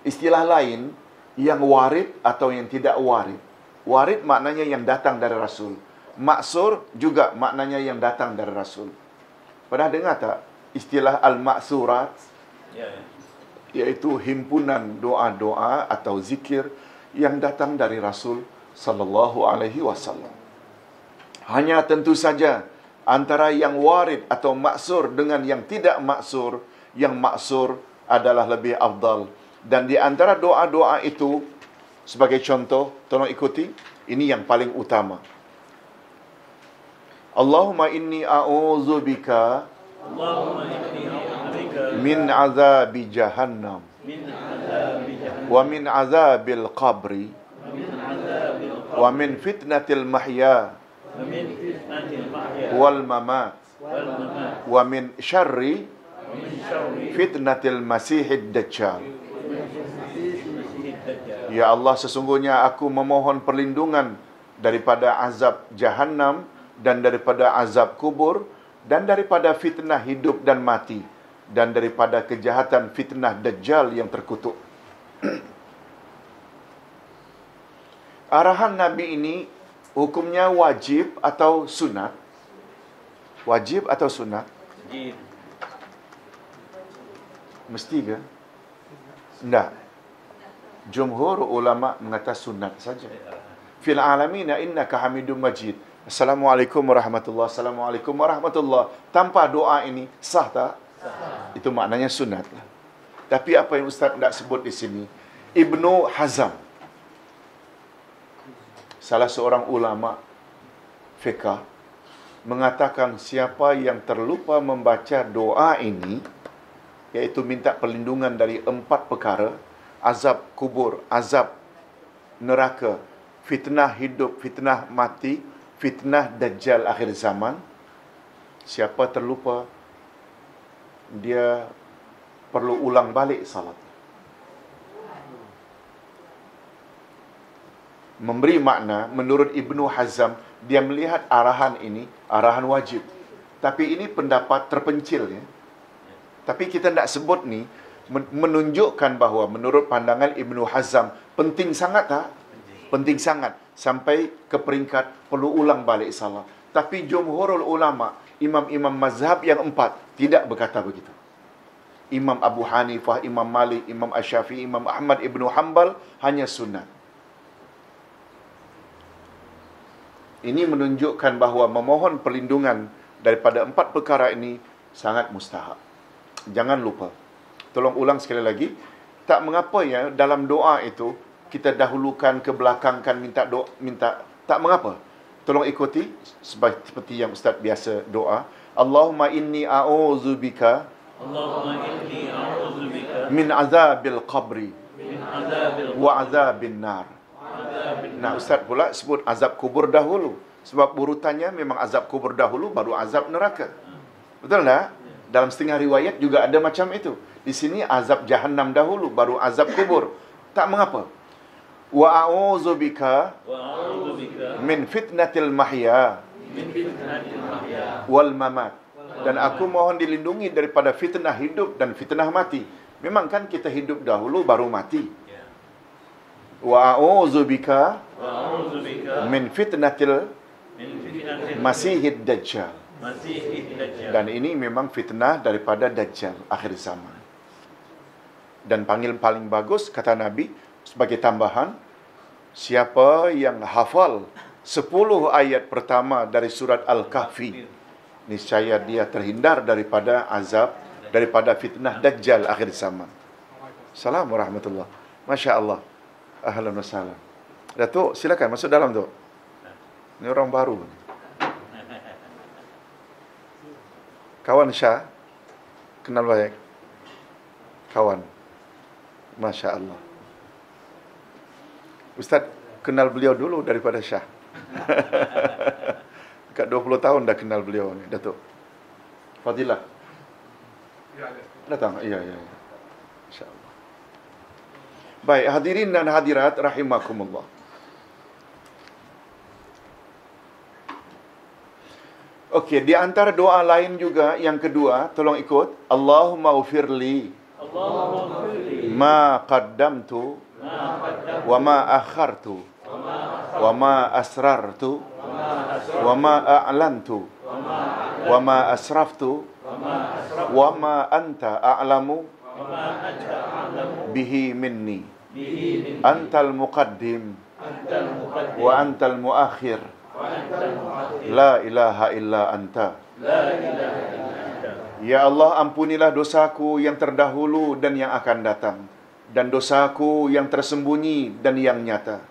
Istilah lain, yang warid atau yang tidak warid. Warid maknanya yang datang dari Rasul. Maksur juga maknanya yang datang dari Rasul. Pernah dengar tak istilah al-maksurat? Iaitu himpunan doa-doa atau zikir yang datang dari Rasul sallallahu alaihi wasallam. Hanya tentu saja antara yang warid atau maksur dengan yang tidak maksur, yang maksur adalah lebih afdal. Dan di antara doa-doa itu, sebagai contoh, tolong ikuti, ini yang paling utama. Allahumma inni a'udzubika min azabi jahannam wa min azabil qabri wa min fitnatil mahya wal mamat wa min syarri fitnatil masihid dajjal. Ya Allah, sesungguhnya aku memohon perlindungan daripada azab jahannam dan daripada azab kubur dan daripada fitnah hidup dan mati, dan daripada kejahatan fitnah Dajjal yang terkutuk. Arahan Nabi ini hukumnya wajib atau sunat? Wajib atau sunat? Mesti ke? Tidak. Jumhur ulama mengata sunat saja. Fil alamina innaka hamidum majid. Assalamualaikum warahmatullahi. Assalamualaikum warahmatullahi. Tanpa doa ini sah tak? Sah. Itu maknanya sunat lah. Tapi apa yang Ustaz tidak sebut di sini? Ibnu Hazm, salah seorang ulama fiqh, mengatakan siapa yang terlupa membaca doa ini, iaitu minta perlindungan dari 4 perkara: azab kubur, azab neraka, fitnah hidup, fitnah mati, fitnah Dajjal akhir zaman. Siapa terlupa, dia perlu ulang balik salat. Memberi makna, menurut Ibnu Hazm, dia melihat arahan ini, arahan wajib. Tapi ini pendapat terpencil, ya. Tapi kita tidak sebut ni, menunjukkan bahawa menurut pandangan Ibnu Hazm, penting sangat tak? Penting sangat. Sampai ke peringkat perlu ulang balik salat. Tapi jumhurul ulama, imam-imam mazhab yang 4, tidak berkata begitu. Imam Abu Hanifah, Imam Malik, Imam Asy-Syafi'i, Imam Ahmad Ibnu Hanbal, hanya sunat. Ini menunjukkan bahawa memohon perlindungan daripada 4 perkara ini sangat mustahab. Jangan lupa. Tolong ulang sekali lagi. Tak mengapa ya, dalam doa itu kita dahulukan, kebelakangkan, minta. Tak mengapa. Tolong ikuti seperti yang Ustaz biasa doa. Allahumma inni a'udzubika min azabil qabri wa azabin nar. Nah, Ustaz pula sebut azab kubur dahulu. Sebab urutannya memang azab kubur dahulu, baru azab neraka. Betul tak? Dalam setengah riwayat juga ada macam itu. Di sini azab jahannam dahulu, baru azab kubur. Tak mengapa. Wa a'udzubika min fitnatil mahya wal mamat. Dan aku mohon dilindungi daripada fitnah hidup dan fitnah mati. Memang kan kita hidup dahulu baru mati. Wa a'udzubika min fitnatil masihid dajjal. Dan ini memang fitnah daripada Dajjal akhir zaman. Dan panggil paling bagus, kata Nabi, sebagai tambahan, siapa yang hafal 10 ayat pertama dari surat Al-Kahfi, niscaya dia terhindar daripada azab, daripada fitnah Dajjal akhir zaman. Assalamualaikum warahmatullahi wabarakatuh. Masya Allah. Ahlan wa sahlan. Datuk, silakan masuk dalam tu. Ini orang baru. Kawan Syah, kenal baik. Kawan. Masya Allah. Ustaz kenal beliau dulu daripada Syah. Dekat 20 tahun dah kenal beliau ni, Datuk. Fadilah. Datang? Ya. Masya Allah. Baik, hadirin dan hadirat rahimakumullah. Okey, di antara doa lain juga yang kedua, tolong ikut. Allahumma ufirli ma qaddamtu wa ma akhartu wa ma asrartu wa ma a'lantu wa ma asraftu wa ma anta a'lamu bihi minni antal muqaddim wa antal muakhir la ilaha illa anta. Ya Allah, ampunilah dosaku yang terdahulu dan yang akan datang, dan dosaku yang tersembunyi dan yang nyata,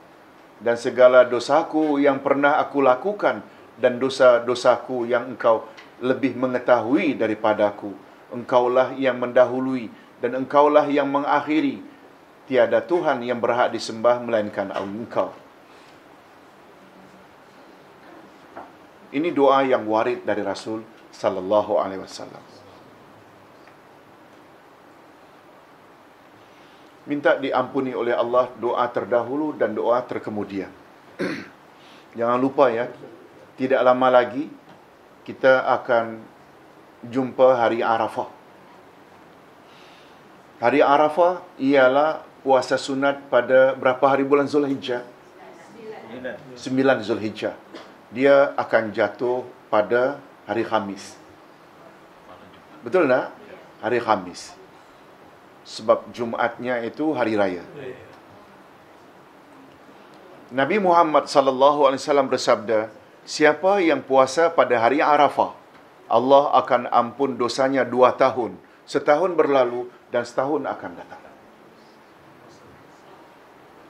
dan segala dosaku yang pernah aku lakukan, dan dosa-dosaku yang engkau lebih mengetahui daripadaku. Engkaulah yang mendahului dan engkaulah yang mengakhiri. Tiada Tuhan yang berhak disembah melainkan Engkau. Ini doa yang warid dari Rasul sallallahu alaihi wasallam. Minta diampuni oleh Allah doa terdahulu dan doa terkemudian. Jangan lupa ya, tidak lama lagi kita akan jumpa hari Arafah. Hari Arafah ialah puasa sunat pada berapa hari bulan Zulhijjah? 9 Zulhijjah. Dia akan jatuh pada hari Khamis. Betul tak? Hari Khamis. Sebab Jumaatnya itu hari raya. Nabi Muhammad sallallahu alaihi wasallam bersabda, siapa yang puasa pada hari Arafah, Allah akan ampun dosanya 2 tahun. Setahun berlalu dan setahun akan datang.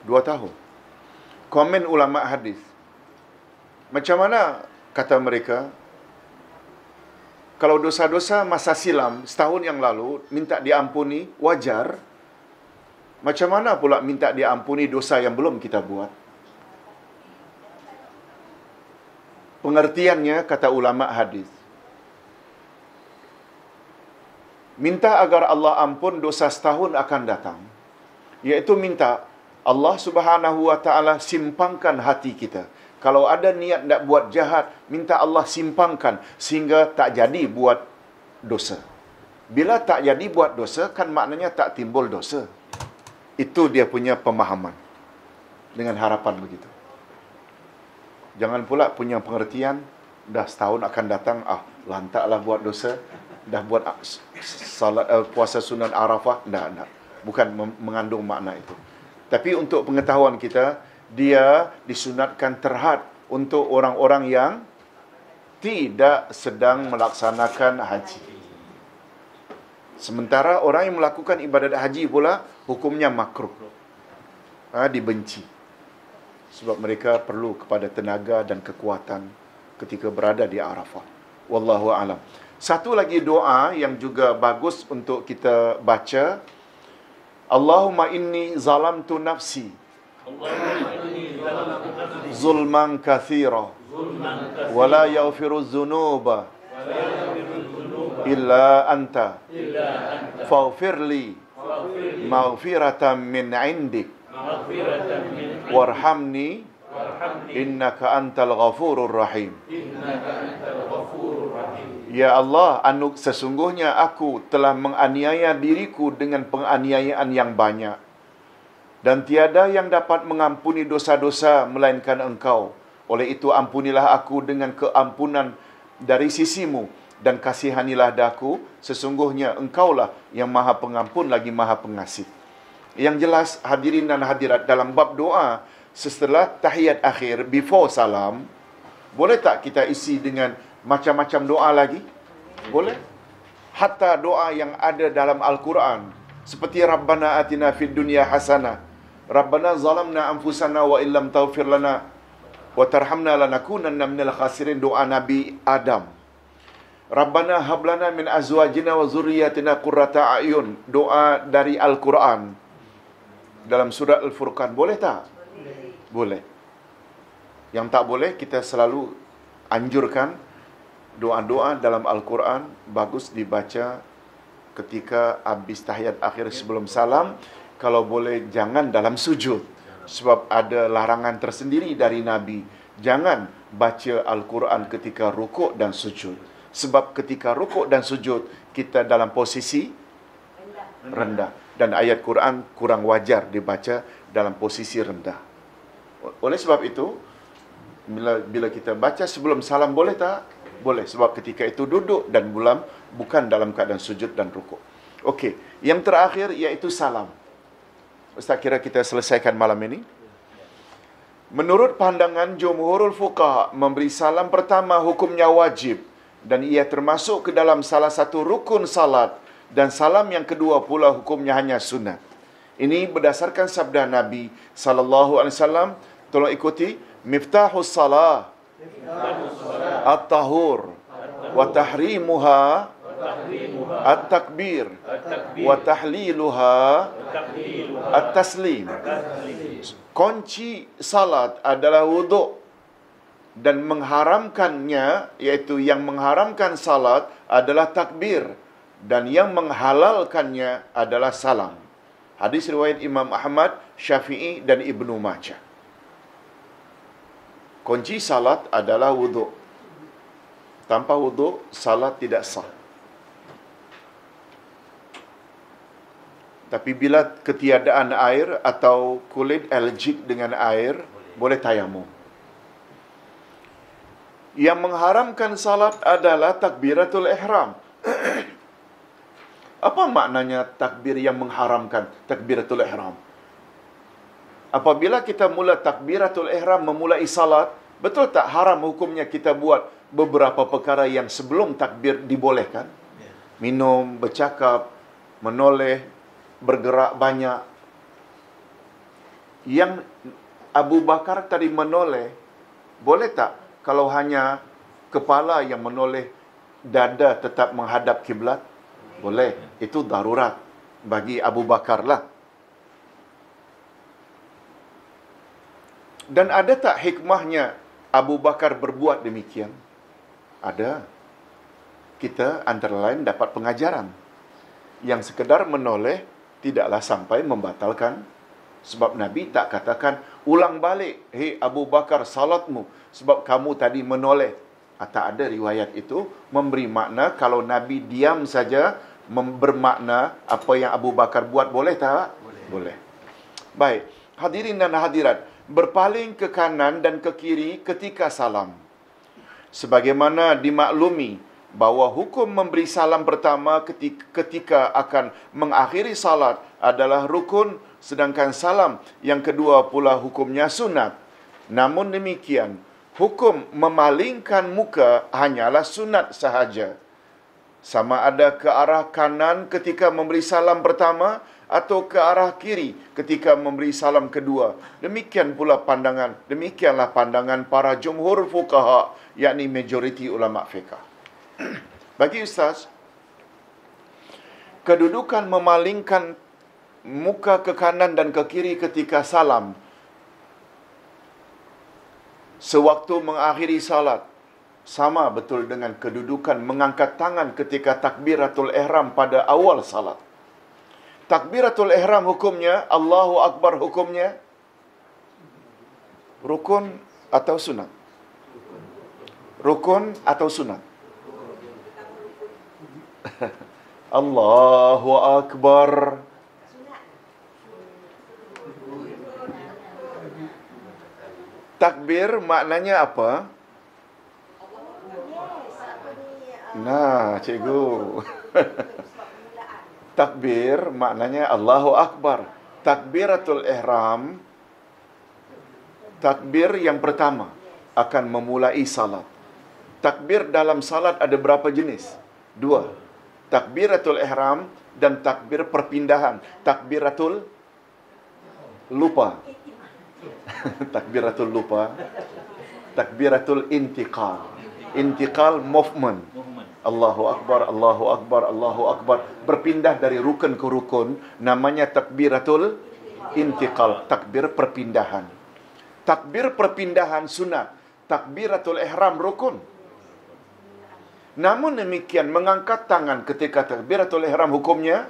2 tahun. Komen ulama hadis. Macam mana kata mereka? Kalau dosa-dosa masa silam setahun yang lalu minta diampuni, wajar. Macam mana pula minta diampuni dosa yang belum kita buat? Pengertiannya kata ulama hadis, minta agar Allah ampun dosa setahun akan datang, iaitu minta Allah Subhanahu wa taala simpangkan hati kita. Kalau ada niat nak buat jahat, minta Allah simpangkan sehingga tak jadi buat dosa. Bila tak jadi buat dosa, kan maknanya tak timbul dosa. Itu dia punya pemahaman. Dengan harapan begitu. Jangan pula punya pengertian, dah setahun akan datang, lantaklah buat dosa, dah buat salat puasa sunat Arafah, dah. Bukan mengandung makna itu. Tapi untuk pengetahuan kita, dia disunatkan terhad untuk orang-orang yang tidak sedang melaksanakan haji. Sementara orang yang melakukan ibadat haji pula hukumnya makruh. Dibenci. Sebab mereka perlu kepada tenaga dan kekuatan ketika berada di Arafah. Wallahu a'lam. Satu lagi doa yang juga bagus untuk kita baca. Allahumma inni zalamtu nafsi zulman kathira wa la yaghfiru dhunuba illa anta faghfirli maghfiratan min 'indik warhamni innaka antal ghafurur rahim. Ya Allah, sesungguhnya aku telah menganiaya diriku dengan penganiayaan yang banyak. Dan tiada yang dapat mengampuni dosa-dosa melainkan Engkau. Oleh itu ampunilah aku dengan keampunan dari sisimu. Dan kasihanilah daku, sesungguhnya Engkaulah yang maha pengampun lagi maha pengasih. Yang jelas hadirin dan hadirat, dalam bab doa, setelah tahiyat akhir, before salam, boleh tak kita isi dengan macam-macam doa lagi? Boleh. Hatta doa yang ada dalam Al-Quran. Seperti Rabbana atina fid dunya hasanah. Rabbana zalamna anfusana wa illam taghfir lana wa tarhamna lanakunanna minal khasirin. Doa Nabi Adam. Rabbana hablana min azwajina wa zurriyatina qurrata a'yun. Doa dari Al-Quran. Dalam surah Al-Furqan. Boleh tak? Boleh. Yang tak boleh, kita selalu anjurkan doa-doa dalam Al-Quran bagus dibaca ketika habis tahiyat akhir sebelum salam. Kalau boleh jangan dalam sujud, sebab ada larangan tersendiri dari Nabi. Jangan baca Al-Quran ketika rukuk dan sujud. Sebab ketika rukuk dan sujud, kita dalam posisi rendah. Dan ayat Quran kurang wajar dibaca dalam posisi rendah. Oleh sebab itu, bila kita baca sebelum salam, boleh tak? Boleh, sebab ketika itu duduk dan bukan dalam keadaan sujud dan rukuk. Okey, yang terakhir iaitu salam. Ustaz, kira kita selesaikan malam ini. Menurut pandangan jumhurul fuqaha, memberi salam pertama hukumnya wajib dan ia termasuk ke dalam salah satu rukun salat, dan salam yang kedua pula hukumnya hanya sunat. Ini berdasarkan sabda Nabi sallallahu alaihi wasallam. Tolong ikuti. Miftahus salah at-tahur wa tahrimuha at-takbir wa tahliluha at-taslim. Kunci salat adalah wuduk, dan mengharamkannya, iaitu yang mengharamkan salat adalah takbir, dan yang menghalalkannya adalah salam. Hadis riwayat Imam Ahmad, Syafi'i dan Ibnu Majah. Kunci salat adalah wuduk. Tanpa wuduk, salat tidak sah. Tapi bila ketiadaan air atau kulit alergik dengan air, boleh tayamum. Yang mengharamkan salat adalah takbiratul ihram. Apa maknanya takbir yang mengharamkan takbiratul ihram? Apabila kita mula takbiratul ihram memulai salat, betul tak haram hukumnya kita buat beberapa perkara yang sebelum takbir dibolehkan? Minum, bercakap, menoleh, bergerak banyak. Yang Abu Bakar tadi menoleh, boleh tak kalau hanya kepala yang menoleh, dada tetap menghadap kiblat? Boleh. Itu darurat bagi Abu Bakar lah. Dan ada tak hikmahnya Abu Bakar berbuat demikian? Ada. Kita antara lain dapat pengajaran. Yang sekedar menoleh tidaklah sampai membatalkan. Sebab Nabi tak katakan, ulang balik, hei Abu Bakar, salatmu, sebab kamu tadi menoleh. Tak ada riwayat itu memberi makna kalau Nabi diam saja, bermakna apa yang Abu Bakar buat boleh tak? Boleh. Baik, hadirin dan hadirat, berpaling ke kanan dan ke kiri ketika salam. Sebagaimana dimaklumi bahawa hukum memberi salam pertama ketika akan mengakhiri salat adalah rukun, sedangkan salam yang kedua pula hukumnya sunat. Namun demikian, hukum memalingkan muka hanyalah sunat sahaja. Sama ada ke arah kanan ketika memberi salam pertama atau ke arah kiri ketika memberi salam kedua. Demikianlah pandangan para jumhur fuqaha, yakni majoriti ulama fiqh. Bagi Ustaz, kedudukan memalingkan muka ke kanan dan ke kiri ketika salam sewaktu mengakhiri salat sama betul dengan kedudukan mengangkat tangan ketika takbiratul ihram pada awal salat. Takbiratul ihram hukumnya, Allahu Akbar hukumnya, rukun atau sunat? Rukun atau sunat? Allahu Akbar. Takbir maknanya apa? Nah, cikgu. Takbir maknanya Allahu Akbar. Takbiratul ihram, takbir yang pertama akan memulai salat. Takbir dalam salat ada berapa jenis? 2. Takbiratul ihram dan takbir perpindahan. Takbiratul lupa. Takbiratul lupa. Takbiratul intiqal. Intiqal movement. Allahu Akbar, Allahu Akbar, Allahu Akbar. Berpindah dari rukun ke rukun. Namanya takbiratul intiqal. Takbir perpindahan. Takbir perpindahan sunat. Takbiratul ihram rukun. Namun demikian, mengangkat tangan ketika takbiratul ihram hukumnya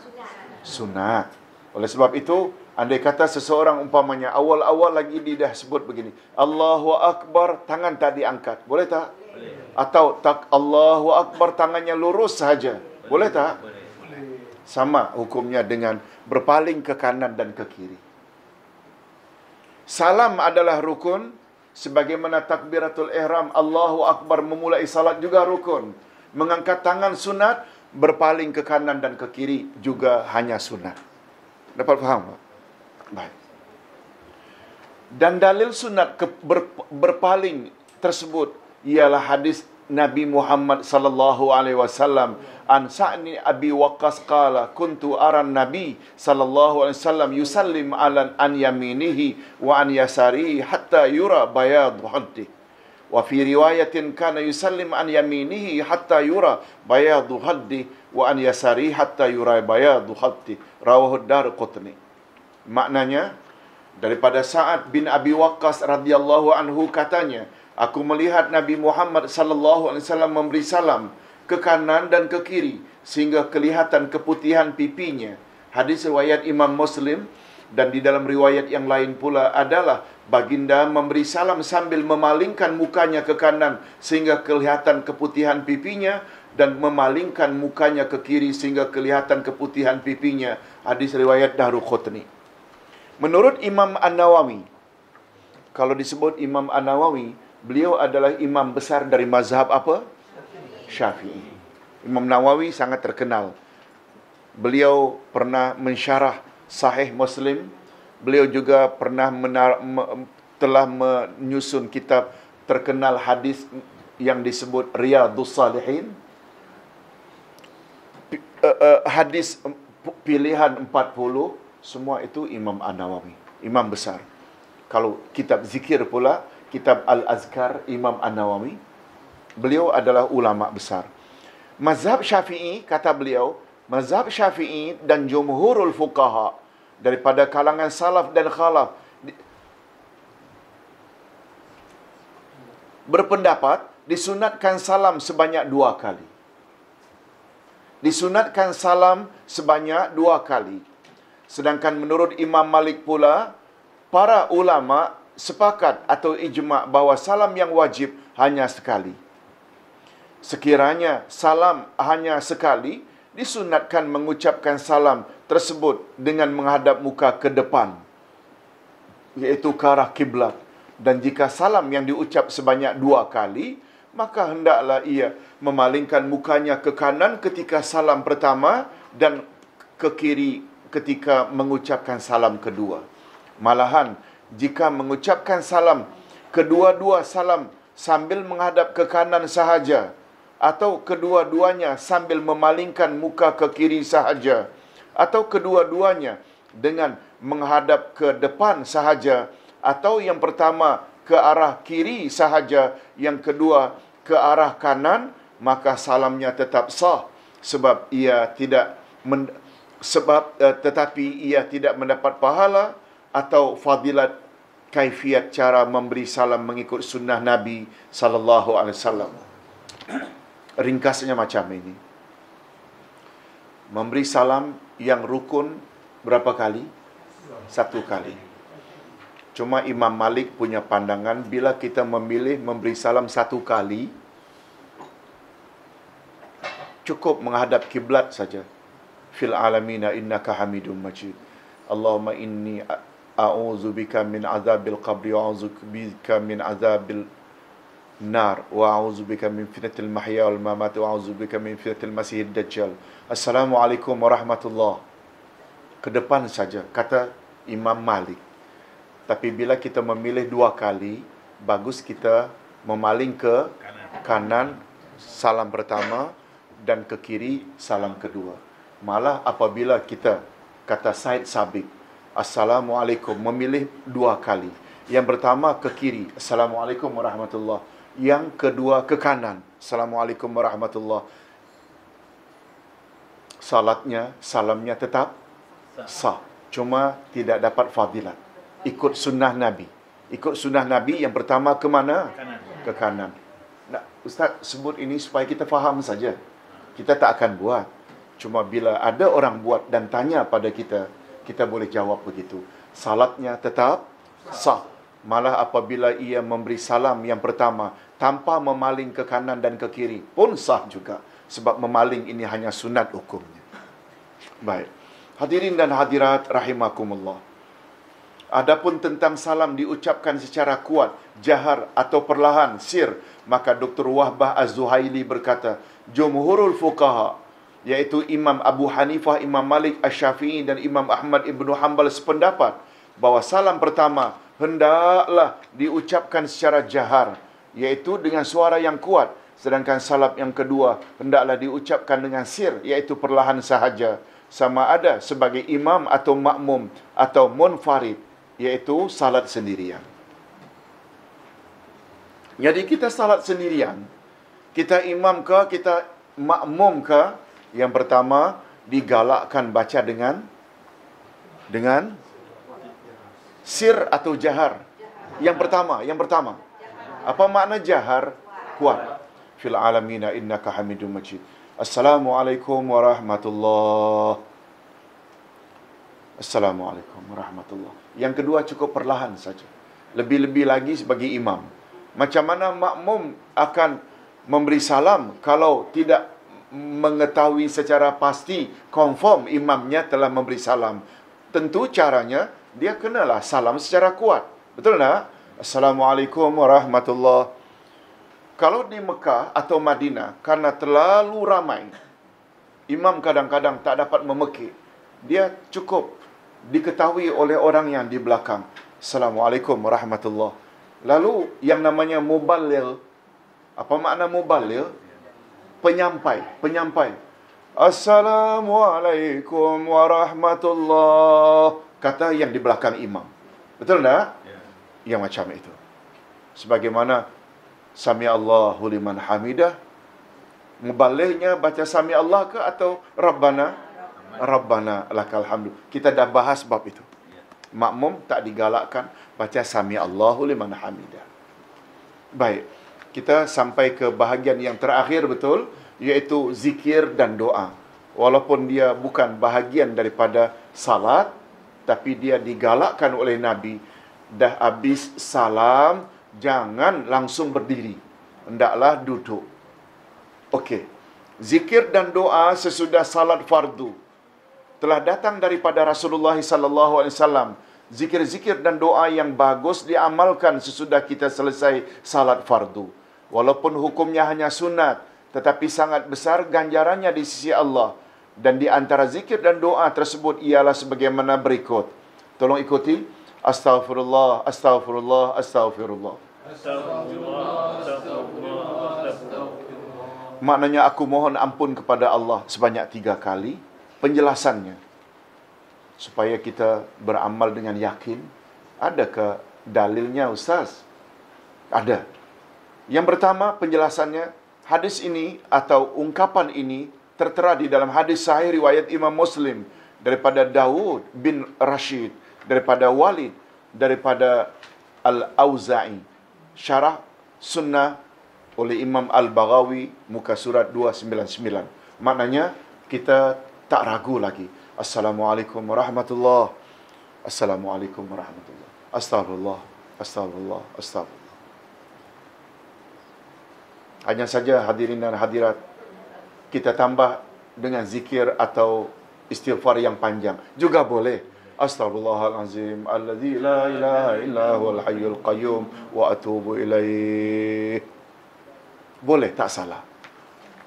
sunat. Oleh sebab itu, andai kata seseorang umpamanya awal-awal lagi dia dah sebut begini, Allahu Akbar, tangan tak diangkat. Boleh tak? Boleh. Atau Allahu Akbar, tangannya lurus sahaja. Boleh tak? Boleh. Sama hukumnya dengan berpaling ke kanan dan ke kiri. Salam adalah rukun, sebagaimana takbiratul ihram, Allahu Akbar memulai salat juga rukun. Mengangkat tangan sunat, berpaling ke kanan dan ke kiri juga hanya sunat. Dapat faham tak? Baik. Dan dalil sunat berpaling tersebut ialah hadis Nabi Muhammad sallallahu alaihi wasallam, an Sa'ni Abi Waqqas qala kuntu aran Nabi sallallahu alaihi wasallam yusallim ala an yaminihi wa an yasarihi hatta yura bayad haddi. Wa fi riwayatin kana yusallim an yaminihi hatta yura bayad haddi wa an yasarihi hatta yura bayad haddi. Rawahu Darqutni. Maknanya, daripada Sa'ad bin Abi Waqqas radhiyallahu anhu katanya, aku melihat Nabi Muhammad sallallahu alaihi wasallam memberi salam ke kanan dan ke kiri sehingga kelihatan keputihan pipinya. Hadis riwayat Imam Muslim. Dan di dalam riwayat yang lain pula adalah baginda memberi salam sambil memalingkan mukanya ke kanan sehingga kelihatan keputihan pipinya, dan memalingkan mukanya ke kiri sehingga kelihatan keputihan pipinya. Hadis riwayat Daruqutni. Menurut Imam An-Nawawi, kalau disebut Imam An-Nawawi, beliau adalah imam besar dari mazhab apa? Syafi'i. Imam Nawawi sangat terkenal. Beliau pernah mensyarah Sahih Muslim. Beliau juga pernah telah menyusun kitab terkenal hadis yang disebut Riyadhus Salihin. Hadis pilihan 40, semua itu Imam An-Nawawi, imam besar. Kalau kitab zikir pula, kitab Al-Azkar Imam An-Nawawi, beliau adalah ulama besar. Mazhab Syafi'i, kata beliau, mazhab Syafi'i dan jumhurul fuqaha daripada kalangan salaf dan khalaf berpendapat disunatkan salam sebanyak 2 kali. Disunatkan salam sebanyak 2 kali. Sedangkan menurut Imam Malik pula, para ulama sepakat atau ijma' bahawa salam yang wajib hanya sekali. Sekiranya salam hanya sekali, disunatkan mengucapkan salam tersebut dengan menghadap muka ke depan, iaitu ke arah kiblat. Dan jika salam yang diucap sebanyak 2 kali, maka hendaklah ia memalingkan mukanya ke kanan ketika salam pertama dan ke kiri ketika mengucapkan salam kedua. Malahan, jika mengucapkan salam kedua-dua salam sambil menghadap ke kanan sahaja, atau kedua-duanya sambil memalingkan muka ke kiri sahaja, atau kedua-duanya dengan menghadap ke depan sahaja, atau yang pertama ke arah kiri sahaja, yang kedua ke arah kanan, maka salamnya tetap sah sebab ia tidak tetapi ia tidak mendapat pahala atau fadilat kaifiat cara memberi salam mengikut sunnah Nabi sallallahu alaihi wasallam. Ringkasnya macam ini. Memberi salam yang rukun berapa kali? 1 kali. Cuma Imam Malik punya pandangan, bila kita memilih memberi salam 1 kali, cukup menghadap kiblat saja. Fil alamina innaka hamidum majid. Allahumma inni a'udzubika min azabil qabri wa a'udzubika min azabil nar wa a'udzubika min fitnatil mahya wal mamat wa a'udzubika min fitnatil masihid dajjal. Assalamualaikum warahmatullahi. Ke depan saja, kata Imam Malik. Tapi bila kita memilih 2 kali, bagus kita memaling ke kanan salam pertama dan ke kiri salam kedua. Malah apabila kita, kata Said Sabiq, Assalamualaikum, memilih 2 kali. Yang pertama ke kiri, Assalamualaikum warahmatullahi. Yang kedua ke kanan, Assalamualaikum warahmatullahi. Salamnya tetap sah. Cuma tidak dapat fadilat. Ikut sunnah Nabi. Ikut sunnah Nabi yang pertama ke mana? Ke kanan. Nah, Ustaz sebut ini supaya kita faham saja. Kita tak akan buat. Cuma bila ada orang buat dan tanya pada kita, kita boleh jawab begitu. Salatnya tetap sah. Malah apabila ia memberi salam yang pertama tanpa memaling ke kanan dan ke kiri pun sah juga. Sebab memaling ini hanya sunat hukumnya. Baik. Hadirin dan hadirat rahimakumullah. Adapun tentang salam diucapkan secara kuat, jahar atau perlahan, sir, maka Dr. Wahbah Az-Zuhaili berkata, jumhurul fuqaha, yaitu Imam Abu Hanifah, Imam Malik Asy-Syafi'i dan Imam Ahmad Ibn Hanbal sependapat bahawa salam pertama hendaklah diucapkan secara jahar, yaitu dengan suara yang kuat, sedangkan salam yang kedua hendaklah diucapkan dengan sir, yaitu perlahan sahaja, sama ada sebagai imam atau makmum atau munfarid, yaitu salat sendirian. Jadi kita salat sendirian, kita imam ke, kita makmum ke, yang pertama digalakkan baca dengan sir atau jahar. Yang pertama. Apa makna jahar? Kuat. Fil alamina innaka hamidum majid. Assalamualaikum warahmatullahi. Assalamualaikum warahmatullahi. Yang kedua cukup perlahan saja. Lebih-lebih lagi sebagai imam. Macam mana makmum akan memberi salam kalau tidak mengetahui secara pasti, confirm imamnya telah memberi salam. Tentu caranya, dia kenalah salam secara kuat. Betul tak? Assalamualaikum warahmatullahi. Kalau di Mekah atau Madinah, karena terlalu ramai, imam kadang-kadang tak dapat memekik. Dia cukup diketahui oleh orang yang di belakang. Assalamualaikum warahmatullahi. Lalu yang namanya muballigh. Apa makna muballigh? Penyampai. Assalamualaikum warahmatullahi. Kata yang di belakang imam. Betul tak? Yang macam itu. Sebagaimana Sami Allahu liman hamidah. Mubalighnya baca Sami Allah ke atau Rabbana? Rabbana lakal hamdu. Kita dah bahas bab itu. Makmum tak digalakkan baca Sami Allahu liman hamidah. Baik. Kita sampai ke bahagian yang terakhir betul, iaitu zikir dan doa. Walaupun dia bukan bahagian daripada salat, tapi dia digalakkan oleh Nabi. Dah habis salam, jangan langsung berdiri. Hendaklah duduk. Okey. Zikir dan doa sesudah salat fardu telah datang daripada Rasulullah sallallahu alaihi wasallam. Zikir-zikir dan doa yang bagus diamalkan sesudah kita selesai salat fardu. Walaupun hukumnya hanya sunat, tetapi sangat besar ganjarannya di sisi Allah. Dan di antara zikir dan doa tersebut ialah sebagaimana berikut. Tolong ikuti. Astaghfirullah, astaghfirullah, astaghfirullah. Maknanya aku mohon ampun kepada Allah sebanyak 3 kali. Penjelasannya, supaya kita beramal dengan yakin. Adakah dalilnya, Ustaz? Ada. Yang pertama, penjelasannya, hadis ini atau ungkapan ini tertera di dalam hadis sahih riwayat Imam Muslim daripada Daud bin Rashid, daripada Walid, daripada Al-Auza'i. Syarah Sunnah oleh Imam Al-Baghawi, muka surat 299. Maknanya, kita tak ragu lagi. Assalamualaikum warahmatullahi. Assalamualaikum warahmatullahi. Astagfirullah, astagfirullah, astagfirullah. Hanya saja hadirin dan hadirat, kita tambah dengan zikir atau istighfar yang panjang. Juga boleh. Astaghfirullahalazim alladzi la ilaha illa huwal hayyul qayyum wa atubu ilaih. Boleh, tak salah.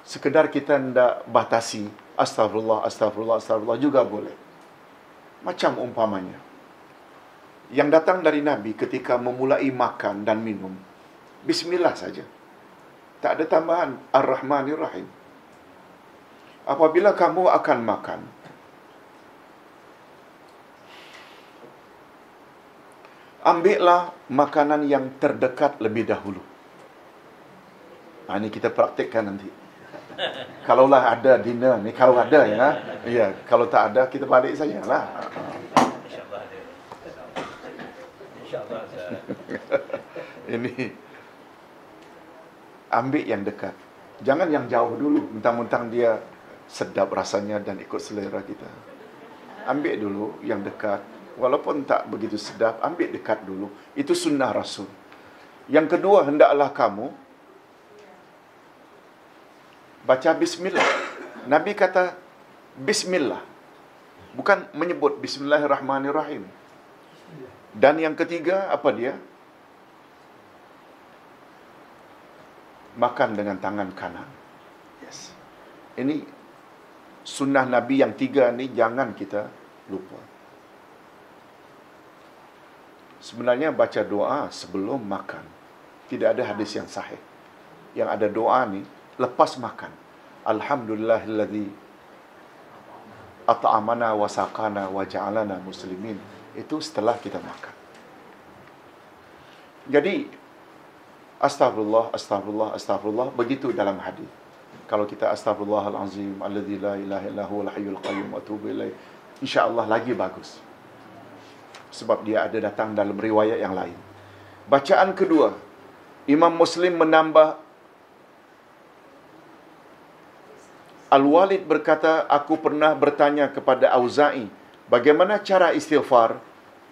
Sekedar kita hendak batasi astagfirullah, astagfirullah, astagfirullah juga boleh. Macam umpamanya yang datang dari Nabi ketika memulai makan dan minum, bismillah saja. Tak ada tambahan. Ar-Rahmanir Rahim. Apabila kamu akan makan, ambillah makanan yang terdekat lebih dahulu. Ini kita praktikkan nanti. Kalaulah ada dinner ni, kalau ada ya. Ya, kalau tak ada kita balik sajalah. InsyaAllah ada. InsyaAllah ada. Ini ambil yang dekat. Jangan yang jauh dulu. Mentang-mentang dia sedap rasanya dan ikut selera kita. Ambil dulu yang dekat. Walaupun tak begitu sedap, ambil dekat dulu. Itu sunnah Rasul. Yang kedua, hendaklah kamu baca bismillah. Nabi kata bismillah. Bukan menyebut bismillahirrahmanirrahim. Dan yang ketiga, apa dia? Makan dengan tangan kanan. Yes. Ini sunnah Nabi yang 3 ni jangan kita lupa. Sebenarnya baca doa sebelum makan. Tidak ada hadis yang sahih. Yang ada doa ni lepas makan. Alhamdulillahilladzi at'amana wa saqana wa ja'alana muslimin. Itu setelah kita makan. Jadi astagfirullah, astagfirullah, astagfirullah, begitu dalam hadis. Kalau kita astagfirullahalazim alladzi la ilaha illa huwal hayyul qayyum wa atubu ilaih, insya-Allah lagi bagus. Sebab dia ada datang dalam riwayat yang lain. Bacaan kedua, Imam Muslim menambah, Al-Walid berkata, aku pernah bertanya kepada Auza'i, bagaimana cara istighfar?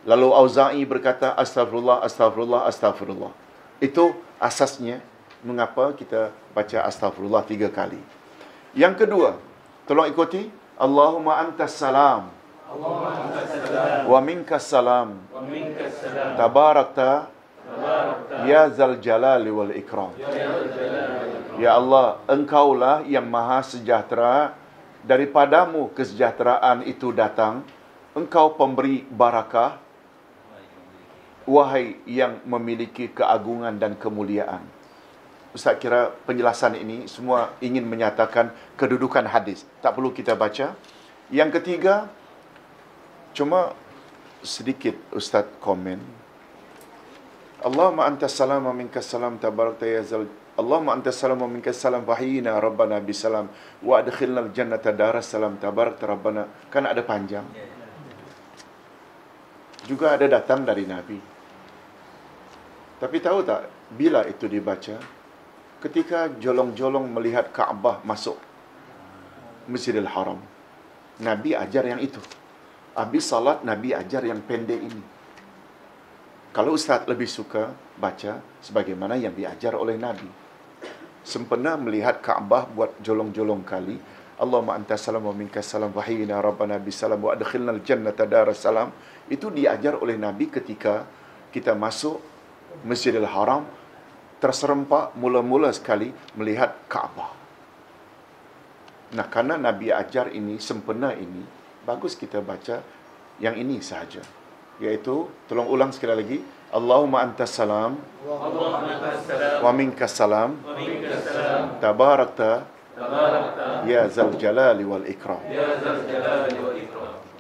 Lalu Auza'i berkata, astagfirullah, astagfirullah, astagfirullah. Itu asasnya mengapa kita baca astagfirullah 3 kali. Yang kedua, tolong ikuti. Allahumma antas salam. Allahumma antas salam. Wa minkas salam. Wa minkas salam. Tabarakta. Tabarakta. Ya zal jalali wal ikram. Ya Allah, Engkaulah yang maha sejahtera. Daripadamu kesejahteraan itu datang. Engkau pemberi barakah. Wahai yang memiliki keagungan dan kemuliaan. Ustaz kira penjelasan ini semua ingin menyatakan kedudukan hadis. Tak perlu kita baca. Yang ketiga, cuma sedikit Ustaz komen. Allahumma antas salam wa minkas salam tabarakta ya zal. Allahumma antas salam wa minkas salam wahiyina rabbana bisalam wa adkhilnal jannata daras salam tabarakta rabbana. Kan ada panjang. Juga ada datang dari Nabi. Tapi tahu tak bila itu dibaca? Ketika jolong-jolong melihat Kaabah masuk Masjidil Haram. Nabi ajar yang itu. Habis salat, Nabi ajar yang pendek ini. Kalau Ustaz lebih suka baca sebagaimana yang diajar oleh Nabi. Sempena melihat Kaabah buat jolong-jolong kali. Allahumma antas salam wa minkas salam wa hayyina rabbana bisalam wa adkhilnal jannata daras salam. Itu diajar oleh Nabi ketika kita masuk Masjidil Haram, terserempak mula-mula sekali melihat Kaabah. Nah, karena Nabi ajar ini, sempena ini, bagus kita baca yang ini sahaja. Iaitu, tolong ulang sekali lagi. Allahumma antas salam. Wa minkas salam. Tabarakta. Ya zal jalali wal ikram.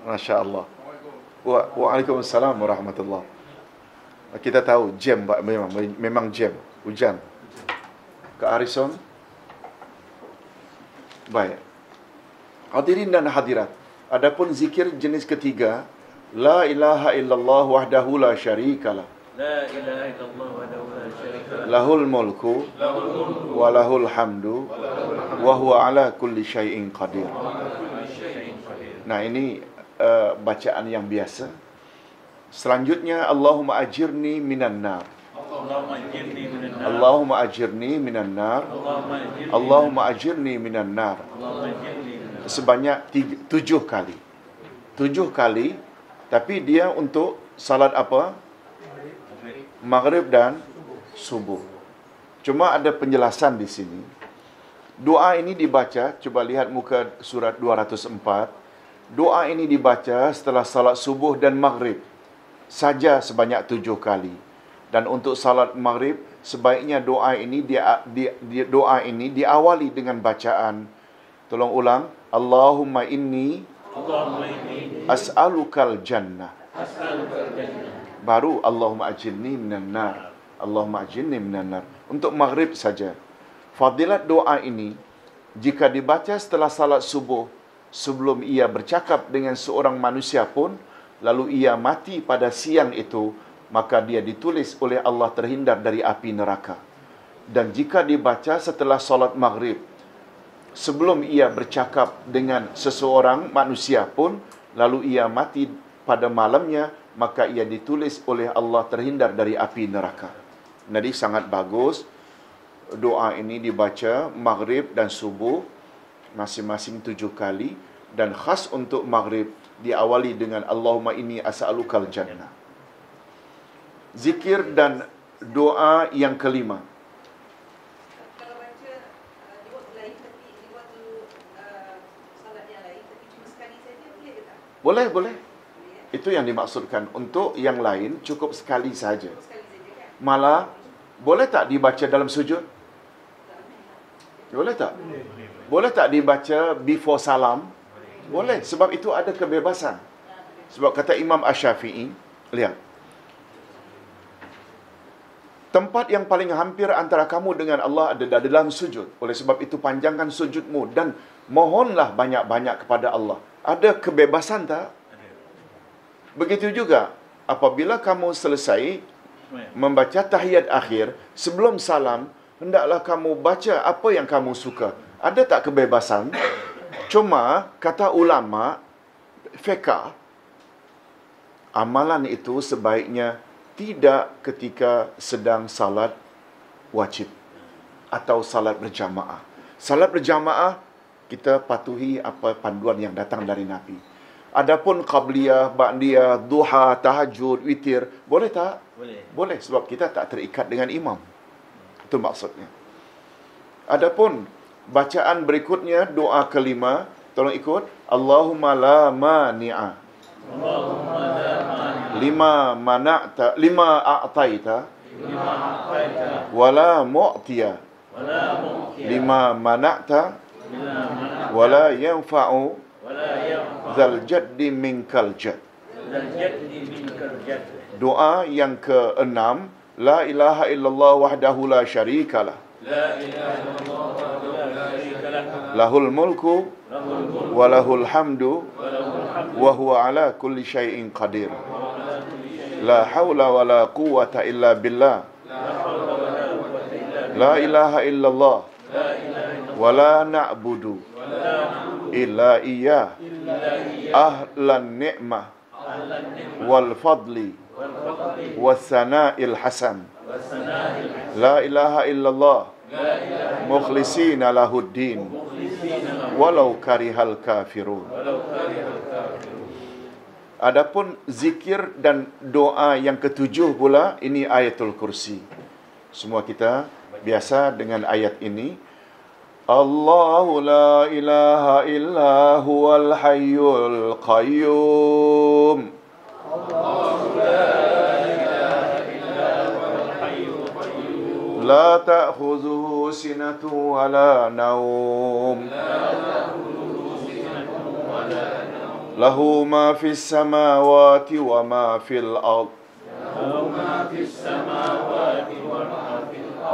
Masya Allah. Waalaikumsalam warahmatullahi. Kita tahu jam, memang jam. Hujan. Kak Harrison. Baik. Hadirin dan hadirat. Adapun zikir jenis ketiga, la ilaha illallah wahdahu la syarikalah. La ilaha illallah wahdahu la syarikalah. Lahul mulku wa lahul hamdu wa huwa ala kulli syai'in qadir. Nah, ini bacaan yang biasa. Selanjutnya, Allahumma ajirni minan nar. Allahumma ajirni minan nar. Allahumma ajirni minan nar. Sebanyak 7 kali. 7 kali. Tapi dia untuk salat apa? Maghrib dan subuh. Cuma ada penjelasan di sini. Doa ini dibaca, cuba lihat muka surat 204. Doa ini dibaca setelah salat subuh dan maghrib saja sebanyak 7 kali. Dan untuk salat maghrib, sebaiknya doa ini diawali dengan bacaan. Tolong ulang. Allahumma inni as'alukal jannah. Baru Allahumma ajirni minan nar. Allahumma ajirni minan nar. Untuk maghrib saja. Fadilat doa ini, jika dibaca setelah salat subuh, sebelum ia bercakap dengan seorang manusia pun, lalu ia mati pada siang itu, maka dia ditulis oleh Allah terhindar dari api neraka. Dan jika dibaca setelah solat maghrib, sebelum ia bercakap dengan seseorang manusia pun, lalu ia mati pada malamnya, maka ia ditulis oleh Allah terhindar dari api neraka. Jadi sangat bagus doa ini dibaca maghrib dan subuh masing-masing 7 kali. Dan khas untuk maghrib diawali dengan Allahumma inni as'alukal jannah. Zikir dan doa yang kelima. Kalau baca di waktu lain tapi di waktu salat yang lain tapi cuma sekali saja boleh ke tak? Boleh. Itu yang dimaksudkan. Untuk yang lain cukup sekali saja. Sekali saja kan? Malah boleh tak dibaca dalam sujud? Boleh tak? Boleh tak dibaca before salam? Boleh, sebab itu ada kebebasan. Sebab kata Imam Asy-Syafi'i, lihat. Tempat yang paling hampir antara kamu dengan Allah ada dalam sujud. Oleh sebab itu panjangkan sujudmu dan mohonlah banyak-banyak kepada Allah. Ada kebebasan tak? Begitu juga apabila kamu selesai membaca tahiyat akhir, sebelum salam, hendaklah kamu baca apa yang kamu suka. Ada tak kebebasan? Cuma, kata ulama, fiqh, amalan itu sebaiknya tidak ketika sedang salat wajib atau salat berjamaah. Salat berjamaah kita patuhi apa panduan yang datang dari Nabi. Adapun qabliyah, ba'diyah, duha, tahajud, witir, boleh tak? Boleh. Boleh, sebab kita tak terikat dengan imam. Itu maksudnya. Adapun bacaan berikutnya, doa kelima, tolong ikut. Allahumma la mani'a Allahumma la mani lima mana'ta, lima a'taita, lima a'taita wala mu'tiya wa la mu'tiya lima mana'ta, lima mana'ta wala yanfa'u wa la yanfa' zal jaddi minkal jadd. dzal jaddi minkal jadd. Doa yang keenam, la ilaha illallah wahdahu la syarikalah, La ilaha illallah wahdahu la syarika lah, lahul mulku lahul mulku wa lahul hamdu wa lahul hamdu wa huwa ala kulli syai'in qadir. wa ala kulli syai'in La hawla wa la quwwata illa billah. la hawla wa la quwwata illa billah. La ilaha illallah La ilaha illallah wa la na'budu wa la na'budu illa iyyah illa iyyah ahlan ni'mah ahlan ni'mah wal fadli wal fadli was sana'il hasan. was sana'il hasan. La ilaha illallah La ilaha mukhlisina lahuddin mukhlisina lahu walau karihal kafirun. walau karihal kafirun. Adapun zikir dan doa yang ketujuh pula, ini ayatul kursi. Semua kita biasa dengan ayat ini. Allahu la ilaha illa huwal hayyul qayyum. La ta'khuzuhu sinatu wa la naum. Lahu ma fis samawati wa ma fil ard.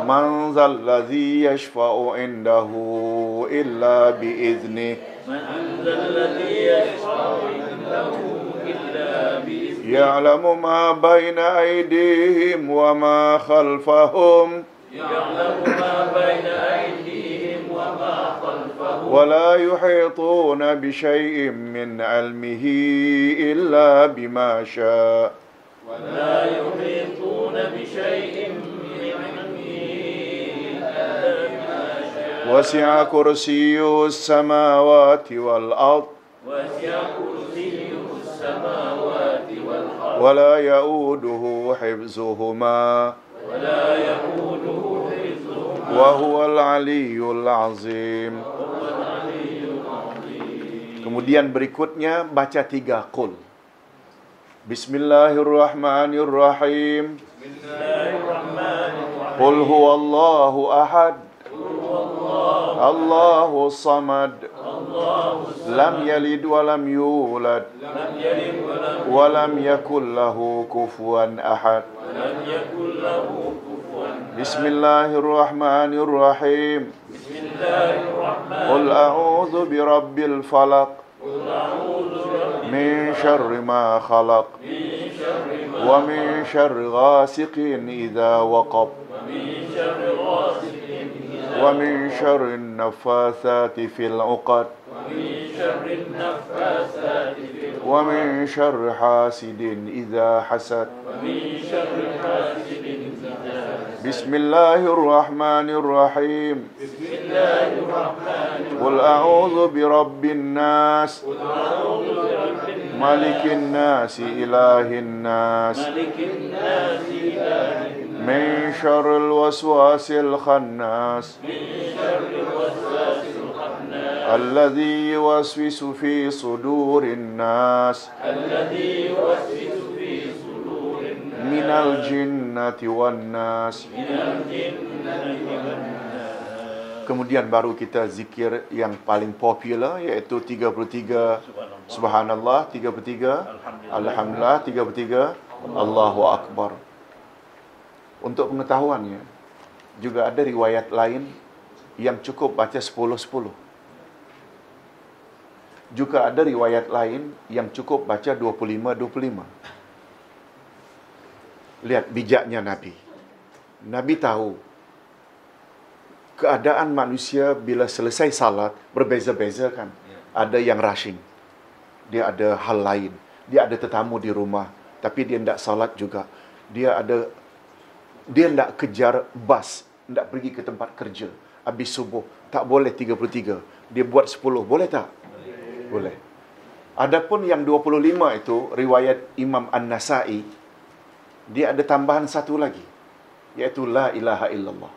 Man zal ladzi yashfa'u indahu illa bi'iznih. Man dhal ladzi yashfa'u indahu illa bi'iznihi. Ya'lamu ma baina aydihim wa ma khalfahum. يعلم ما بين أيديهم وما خلفهم ولا يحيطون بشيء من علمه إلا بما شاء. ولا يحيطون بشيء من علمه إلا بما شاء. وسع كرسيه السماوات والأرض وسع كرسيه السماوات والأرض ولا يؤوده حفظهما ولا يؤوده حفظهما وهو العلي العظيم. وهو العلي العظيم. Kemudian berikutnya baca 3 qul. Bismillahirrahmanirrahim. بسم الله الرحمن الرحيم. Qul huwallahu ahad. Allahu samad. الله Lam yalid wa lam yulad لم يلد ولم wa lam yakul lahu kufuwan ahad. ولم يكن له كفوا أحد. Bismillahirrahmanirrahim. بسم الله الرحمن Qul a'udzu birabbil falaq قل أعوذ برب min syarri ma khalaq من شر ما wa min syarri ghasiqin idza waqab ومن شر غاسق إذا wa min syarri naffatsati fil 'uqad ومن شر النفاثات في العقد wa min syarri hasidin idza hasad. ومن شر حاسد إذا حسد. Bismillahirrahmanirrahim. بسم الله الرحمن Qul a'udzu birabbin nas قل أعوذ برب الناس malikin nas ilahin nas ملك الناس إله الناس min syarril waswasil khannas من شر الوسواس الخناس alladzi yuwaswisu fi sudurin nas الذي يوسوس في صدور الناس minal jinnati wan nas. من الجنة والناس. Kemudian baru kita zikir yang paling popular, iaitu 33 Subhanallah, 33 Alhamdulillah, 33 Allahu Akbar. Untuk pengetahuannya, juga ada riwayat lain yang cukup baca 10-10. Juga ada riwayat lain yang cukup baca 25-25. Lihat bijaknya Nabi. Nabi tahu keadaan manusia bila selesai salat berbeza-beza kan. Ada yang rushing. Dia ada hal lain. Dia ada tetamu di rumah. Tapi dia tidak salat juga. Dia tidak kejar bas. Tidak pergi ke tempat kerja. habis subuh. Tak boleh 33. Dia buat 10. Boleh tak? Boleh. Adapun yang 25 itu, riwayat Imam An-Nasai, dia ada tambahan satu lagi, iaitu La ilaha illallah.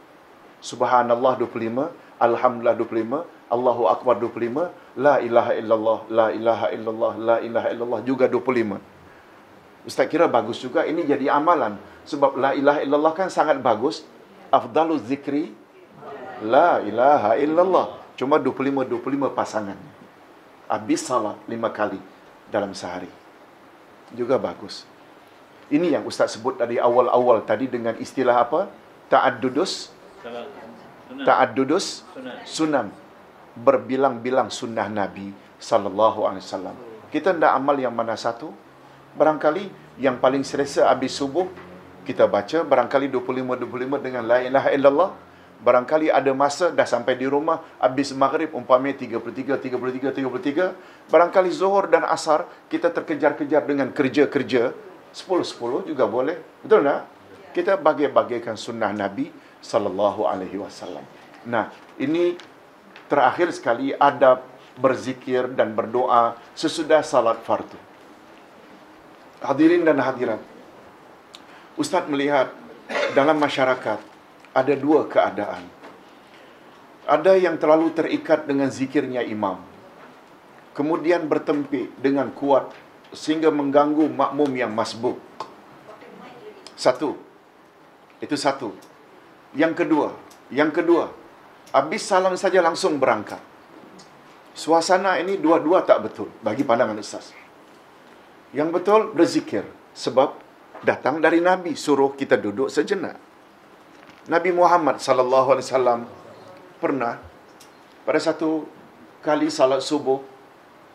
Subhanallah 25, Alhamdulillah 25, Allahu Akbar 25, La ilaha illallah, La ilaha illallah, La ilaha illallah juga 25. Ustaz kira bagus juga ini jadi amalan. Sebab La ilaha illallah kan sangat bagus. Afdalul zikri La ilaha illallah. Cuma 25 pasangannya. Habis salat 5 kali dalam sehari. Juga bagus. Ini yang Ustaz sebut dari awal-awal tadi dengan istilah apa? Ta'addudus sunan. Berbilang-bilang sunnah Nabi sallallahu alaihi wasallam. Kita hendak amal yang mana satu? Barangkali yang paling selesa habis subuh kita baca barangkali 25 dengan la ilaha illallah. Barangkali ada masa dah sampai di rumah habis maghrib umpamanya 33. Barangkali zuhur dan asar kita terkejar-kejar dengan kerja-kerja 10 juga boleh. Betul tak? Kita bagi-bagikan sunnah Nabi sallallahu alaihi wasallam. Nah, ini terakhir sekali adab berzikir dan berdoa sesudah salat fardu. Hadirin dan hadirat, Ustaz melihat dalam masyarakat ada dua keadaan. Ada yang terlalu terikat dengan zikirnya imam, kemudian bertempik dengan kuat sehingga mengganggu makmum yang masbuk. Itu satu. Yang kedua, habis salam saja langsung berangkat. Suasana ini dua-dua tak betul bagi pandangan Ustaz. Yang betul berzikir, sebab datang dari Nabi suruh kita duduk sejenak. Nabi Muhammad sallallahu alaihi wasallam pernah pada satu kali salat subuh,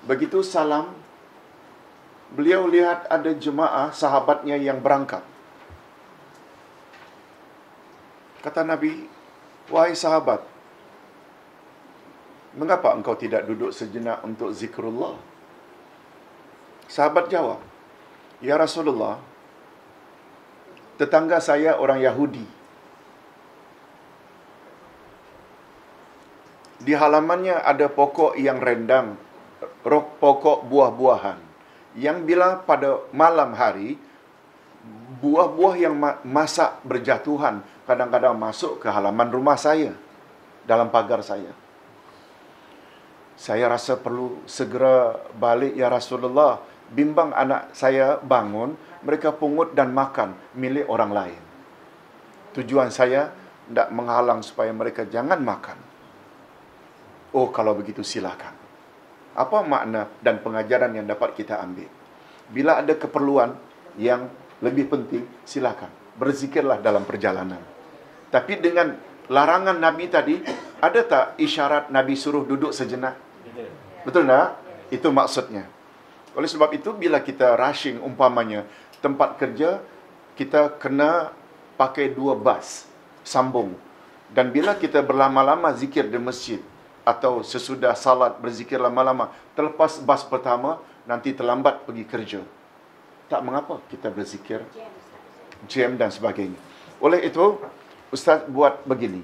begitu salam, beliau lihat ada jemaah sahabatnya yang berangkat. Kata Nabi, "Wahai sahabat, mengapa engkau tidak duduk sejenak untuk zikrullah?" Sahabat jawab, "Ya Rasulullah, tetangga saya orang Yahudi. Di halamannya ada pokok yang rendang, pokok buah-buahan, yang bila pada malam hari, buah-buah yang masak berjatuhan kadang-kadang masuk ke halaman rumah saya, dalam pagar saya. Saya rasa perlu segera balik ya Rasulullah. Bimbang anak saya bangun, mereka pungut dan makan milik orang lain. Tujuan saya tidak menghalang supaya mereka jangan makan." Oh, kalau begitu silakan. Apa makna dan pengajaran yang dapat kita ambil? Bila ada keperluan yang lebih penting, silakan. Berzikirlah dalam perjalanan. Tapi dengan larangan Nabi tadi, ada tak isyarat Nabi suruh duduk sejenak? Betul tak? Itu maksudnya. Oleh sebab itu, bila kita rushing umpamanya tempat kerja, kita kena pakai 2 bas, sambung. Dan bila kita berlama-lama zikir di masjid, atau sesudah salat berzikir lama-lama, terlepas bas pertama, nanti terlambat pergi kerja. Tak mengapa kita berzikir, jam dan sebagainya. Oleh itu, Ustaz buat begini.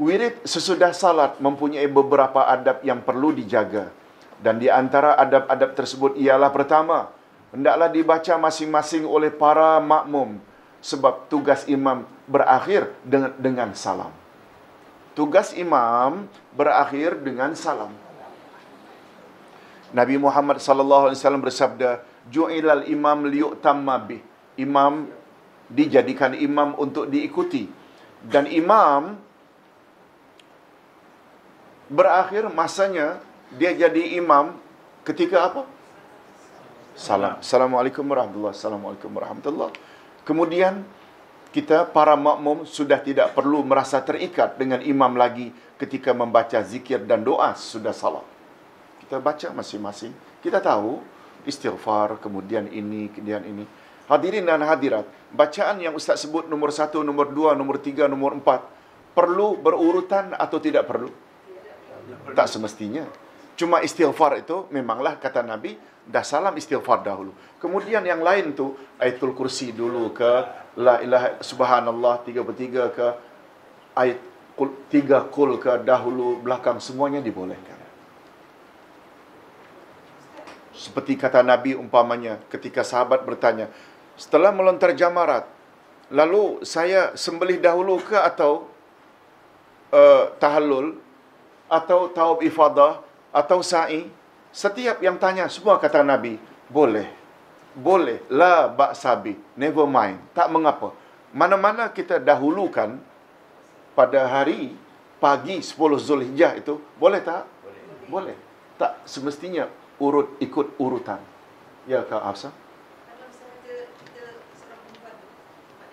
Wirid sesudah salat mempunyai beberapa adab yang perlu dijaga. Dan di antara adab-adab tersebut ialah pertama, hendaklah dibaca masing-masing oleh para makmum. Sebab tugas imam berakhir dengan salam. Tugas imam berakhir dengan salam. Nabi Muhammad sallallahu alaihi wasallam bersabda, "Ju'ilal imam liyu'tamma bih." Imam dijadikan imam untuk diikuti. Dan imam berakhir masanya dia jadi imam ketika apa? Salam. Assalamualaikum warahmatullahi wabarakatuh. Assalamualaikum warahmatullahi. Kemudian kita para makmum sudah tidak perlu merasa terikat dengan imam lagi ketika membaca zikir dan doa sudah salat. Kita baca masing-masing. Kita tahu istighfar, kemudian ini, kemudian ini. Hadirin dan hadirat, bacaan yang Ustaz sebut nomor 1, nomor 2, nomor 3, nomor 4 perlu berurutan atau tidak perlu? Tak semestinya. Cuma istighfar itu memanglah kata Nabi, dah salam istighfar dahulu. Kemudian yang lain tu ayatul kursi dulu ke, la ilaha subhanallah 33 ke, ayat tiga kul ke dahulu belakang semuanya dibolehkan. Seperti kata Nabi umpamanya ketika sahabat bertanya, setelah melontar jamarat, lalu saya sembelih dahulu ke atau tahallul atau taub ifadah atau sa'i? Setiap yang tanya semua kata Nabi, boleh. Boleh. La ba'sabi. Never mind. Tak mengapa. Mana-mana kita dahulukan pada hari pagi 10 Zulhijjah itu, boleh tak? Boleh. Tak semestinya ikut urutan. Ya, Kak Hafsah? Kalau misalnya kita seorang perempuan tu,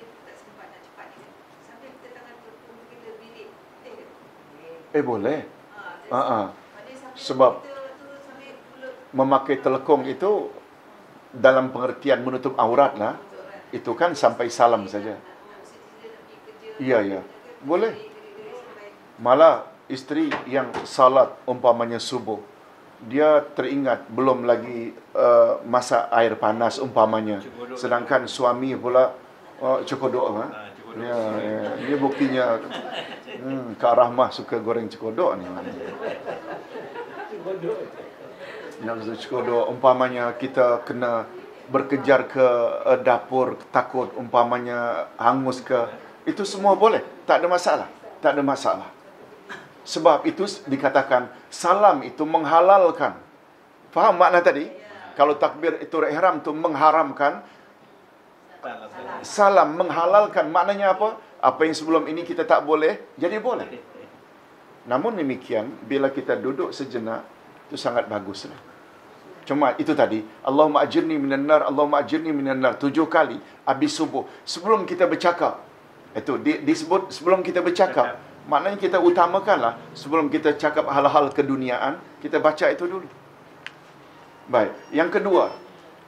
dia tak sempat nak cepat ni kan. Sampai kita tangan tu kita bilik. Boleh. Maknanya Sebab kita tu sambil mulut memakai telekung itu dalam pengertian menutup aurat lah. Itu kan sampai salam saja. Ya, ya. Boleh. Malah isteri yang salat umpamanya subuh, dia teringat belum lagi masak air panas umpamanya. Sedangkan suami pula cekodok. Ya, ya. Dia buktinya Kak Rahmah suka goreng cekodok ni. Nak cekodok umpamanya kita kena berkejar ke dapur takut umpamanya hangus ke, itu semua boleh, tak ada masalah, tak ada masalah. Sebab itu dikatakan salam itu menghalalkan. Faham makna tadi? Kalau takbir itu ihram itu mengharamkan, salam menghalalkan. Maknanya apa? Apa yang sebelum ini kita tak boleh, jadi boleh. Namun demikian, bila kita duduk sejenak, itu sangat baguslah. Cuma itu tadi, Allahumma ajirni minan nar, Allahumma ajirni minan nar 7 kali habis subuh. Sebelum kita bercakap, itu disebut sebelum kita bercakap. Maknanya kita utamakanlah sebelum kita cakap hal-hal keduniaan, kita baca itu dulu. Baik, yang kedua,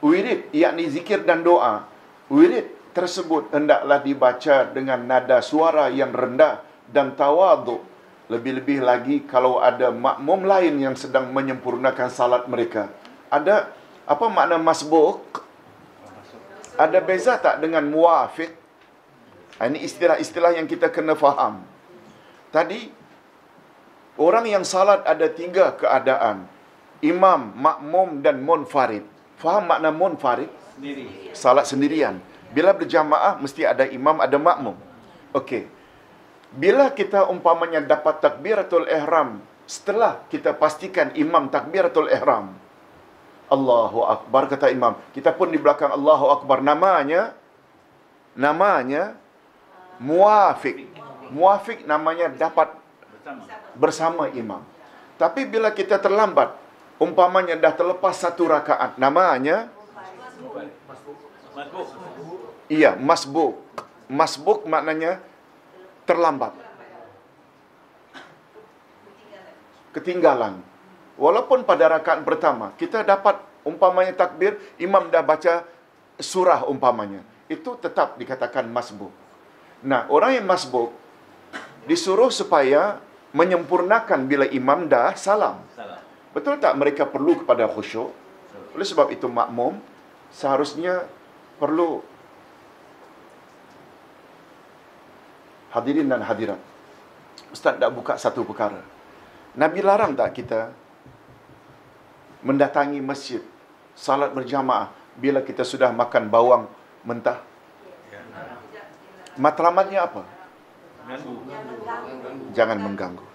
wirid, yakni zikir dan doa. Wirid tersebut hendaklah dibaca dengan nada suara yang rendah dan tawaduk. Lebih-lebih lagi kalau ada makmum lain yang sedang menyempurnakan salat mereka. Ada apa makna masbuk? Ada beza tak dengan muwafiq? Ini istilah-istilah yang kita kena faham. Tadi, orang yang salat ada 3 keadaan. Imam, makmum dan munfarid. Faham makna munfarid? Sendiri. Salat sendirian. Bila berjamaah, mesti ada imam, ada makmum. Okey. Bila kita umpamanya dapat takbiratul ihram, setelah kita pastikan imam takbiratul ihram, Allahu Akbar, kata imam, kita pun di belakang Allahu Akbar. Namanya muwafiq. Muwafiq namanya dapat bersama imam. Tapi bila kita terlambat, umpamanya dah terlepas 1 rakaat, namanya iya, masbuk. Masbuk maknanya terlambat, ketinggalan. Walaupun pada rakaat pertama kita dapat umpamanya takbir, imam dah baca surah umpamanya, itu tetap dikatakan masbuk. Nah, orang yang masbuk disuruh supaya menyempurnakan bila imam dah salam. Betul tak mereka perlu kepada khusyuk? Oleh sebab itu makmum seharusnya perlu. Hadirin dan hadirat, Ustaz dah buka satu perkara. Nabi larang tak kita mendatangi masjid salat berjamaah bila kita sudah makan bawang mentah? Matlamatnya apa? Jangan mengganggu.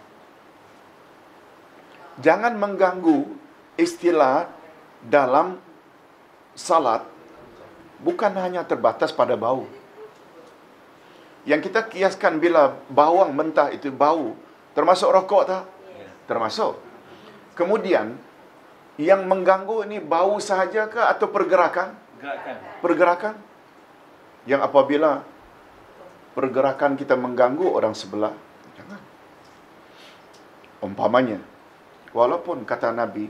Jangan mengganggu istilah dalam salat bukan hanya terbatas pada bau. Yang kita kiaskan bila bawang mentah itu bau, termasuk rokok tak? Termasuk. Kemudian, yang mengganggu ini bau sahaja ke atau pergerakan? Pergerakan. Yang apabila pergerakan kita mengganggu orang sebelah, jangan. Umpamanya, walaupun kata Nabi,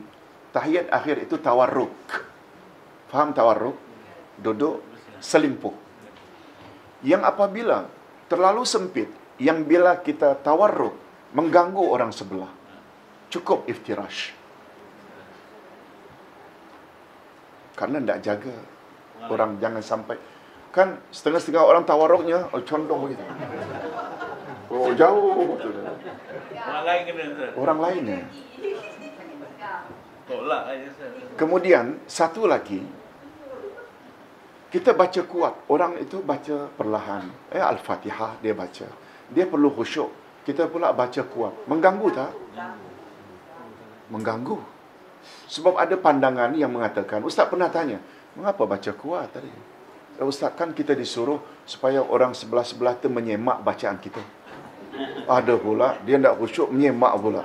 tahiyat akhir itu tawarruk. Faham tawarruk? Duduk selimpuh. Yang apabila terlalu sempit, yang bila kita tawarruk mengganggu orang sebelah, cukup iftirash. Karena tidak jaga orang, jangan sampai. Kan setengah-setengah orang tawarruknya condong begitu. Oh, jauh. Orang lain kena. Orang lainnya. Tolak aja Ustaz. Kemudian, satu lagi, kita baca kuat. Orang itu baca perlahan. Al-Fatihah dia baca. Dia perlu khusyuk. Kita pula baca kuat. Mengganggu tak? Mengganggu. Sebab ada pandangan yang mengatakan, Ustaz pernah tanya, mengapa baca kuat tadi? Ustaz, kan kita disuruh supaya orang sebelah-sebelah tu menyemak bacaan kita. Ada pula, dia tak khusyuk, menyemak pula.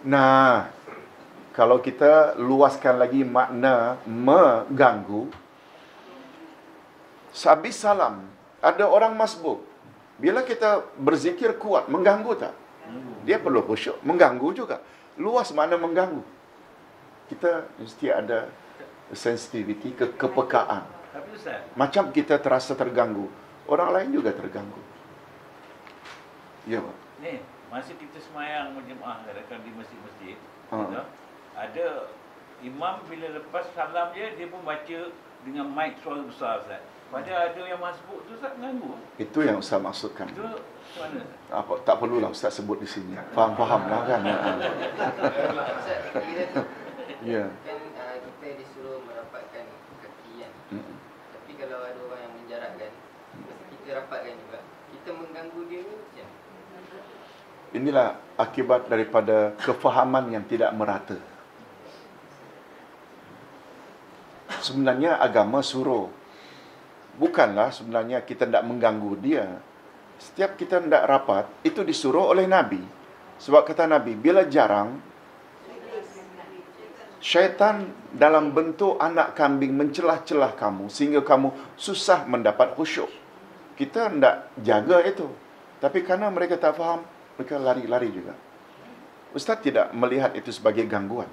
Nah, kalau kita luaskan lagi makna mengganggu, sehabis salam, ada orang masbuk. Bila kita berzikir kuat, mengganggu tak? Dia perlu khusyuk, mengganggu juga. Luas makna mengganggu. Kita mesti ada sensitivity, kepekaan. Tapi Ustaz, Macam kita terasa terganggu, orang lain juga terganggu. Ya, Pak. ni masa kita semayang berjemaah kadang-kadang di masjid-masjid, Ha. you know, ada imam bila lepas salam dia pun baca dengan mic suara besar Ustaz. Padahal ada yang masbuk tu Ustaz mengganggu. Itu yang Ustaz maksudkan. Itu macam mana? Apa, tak perlulah Ustaz sebut di sini. Faham lah kan? Ustaz, kira tu Ya. kan kita disuruh merapatkan kaki kan. Mm. Tapi kalau ada orang yang menjarakkan, kita rapatkan juga. Kita mengganggu dia ke macam? Inilah akibat daripada kefahaman yang tidak merata. Sebenarnya agama suruh. Bukanlah sebenarnya kita tidak mengganggu dia. Setiap kita tidak rapat, itu disuruh oleh Nabi. Sebab kata Nabi, bila jarang, syaitan dalam bentuk anak kambing mencelah-celah kamu, sehingga kamu susah mendapat khusyuk. Kita tidak jaga itu. Tapi kerana mereka tak faham, mereka lari-lari juga. Ustaz tidak melihat itu sebagai gangguan.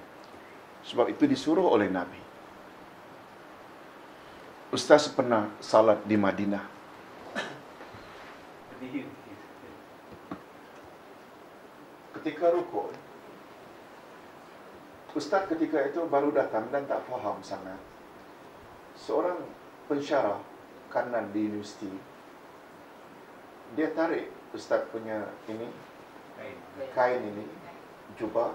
Sebab itu disuruh oleh Nabi. Ustaz pernah salat di Madinah. Ketika rukuk, Ustaz ketika itu baru datang dan tak faham sangat. Seorang pensyarah kanan di universiti, dia tarik Ustaz punya ini, kain ini, jubah,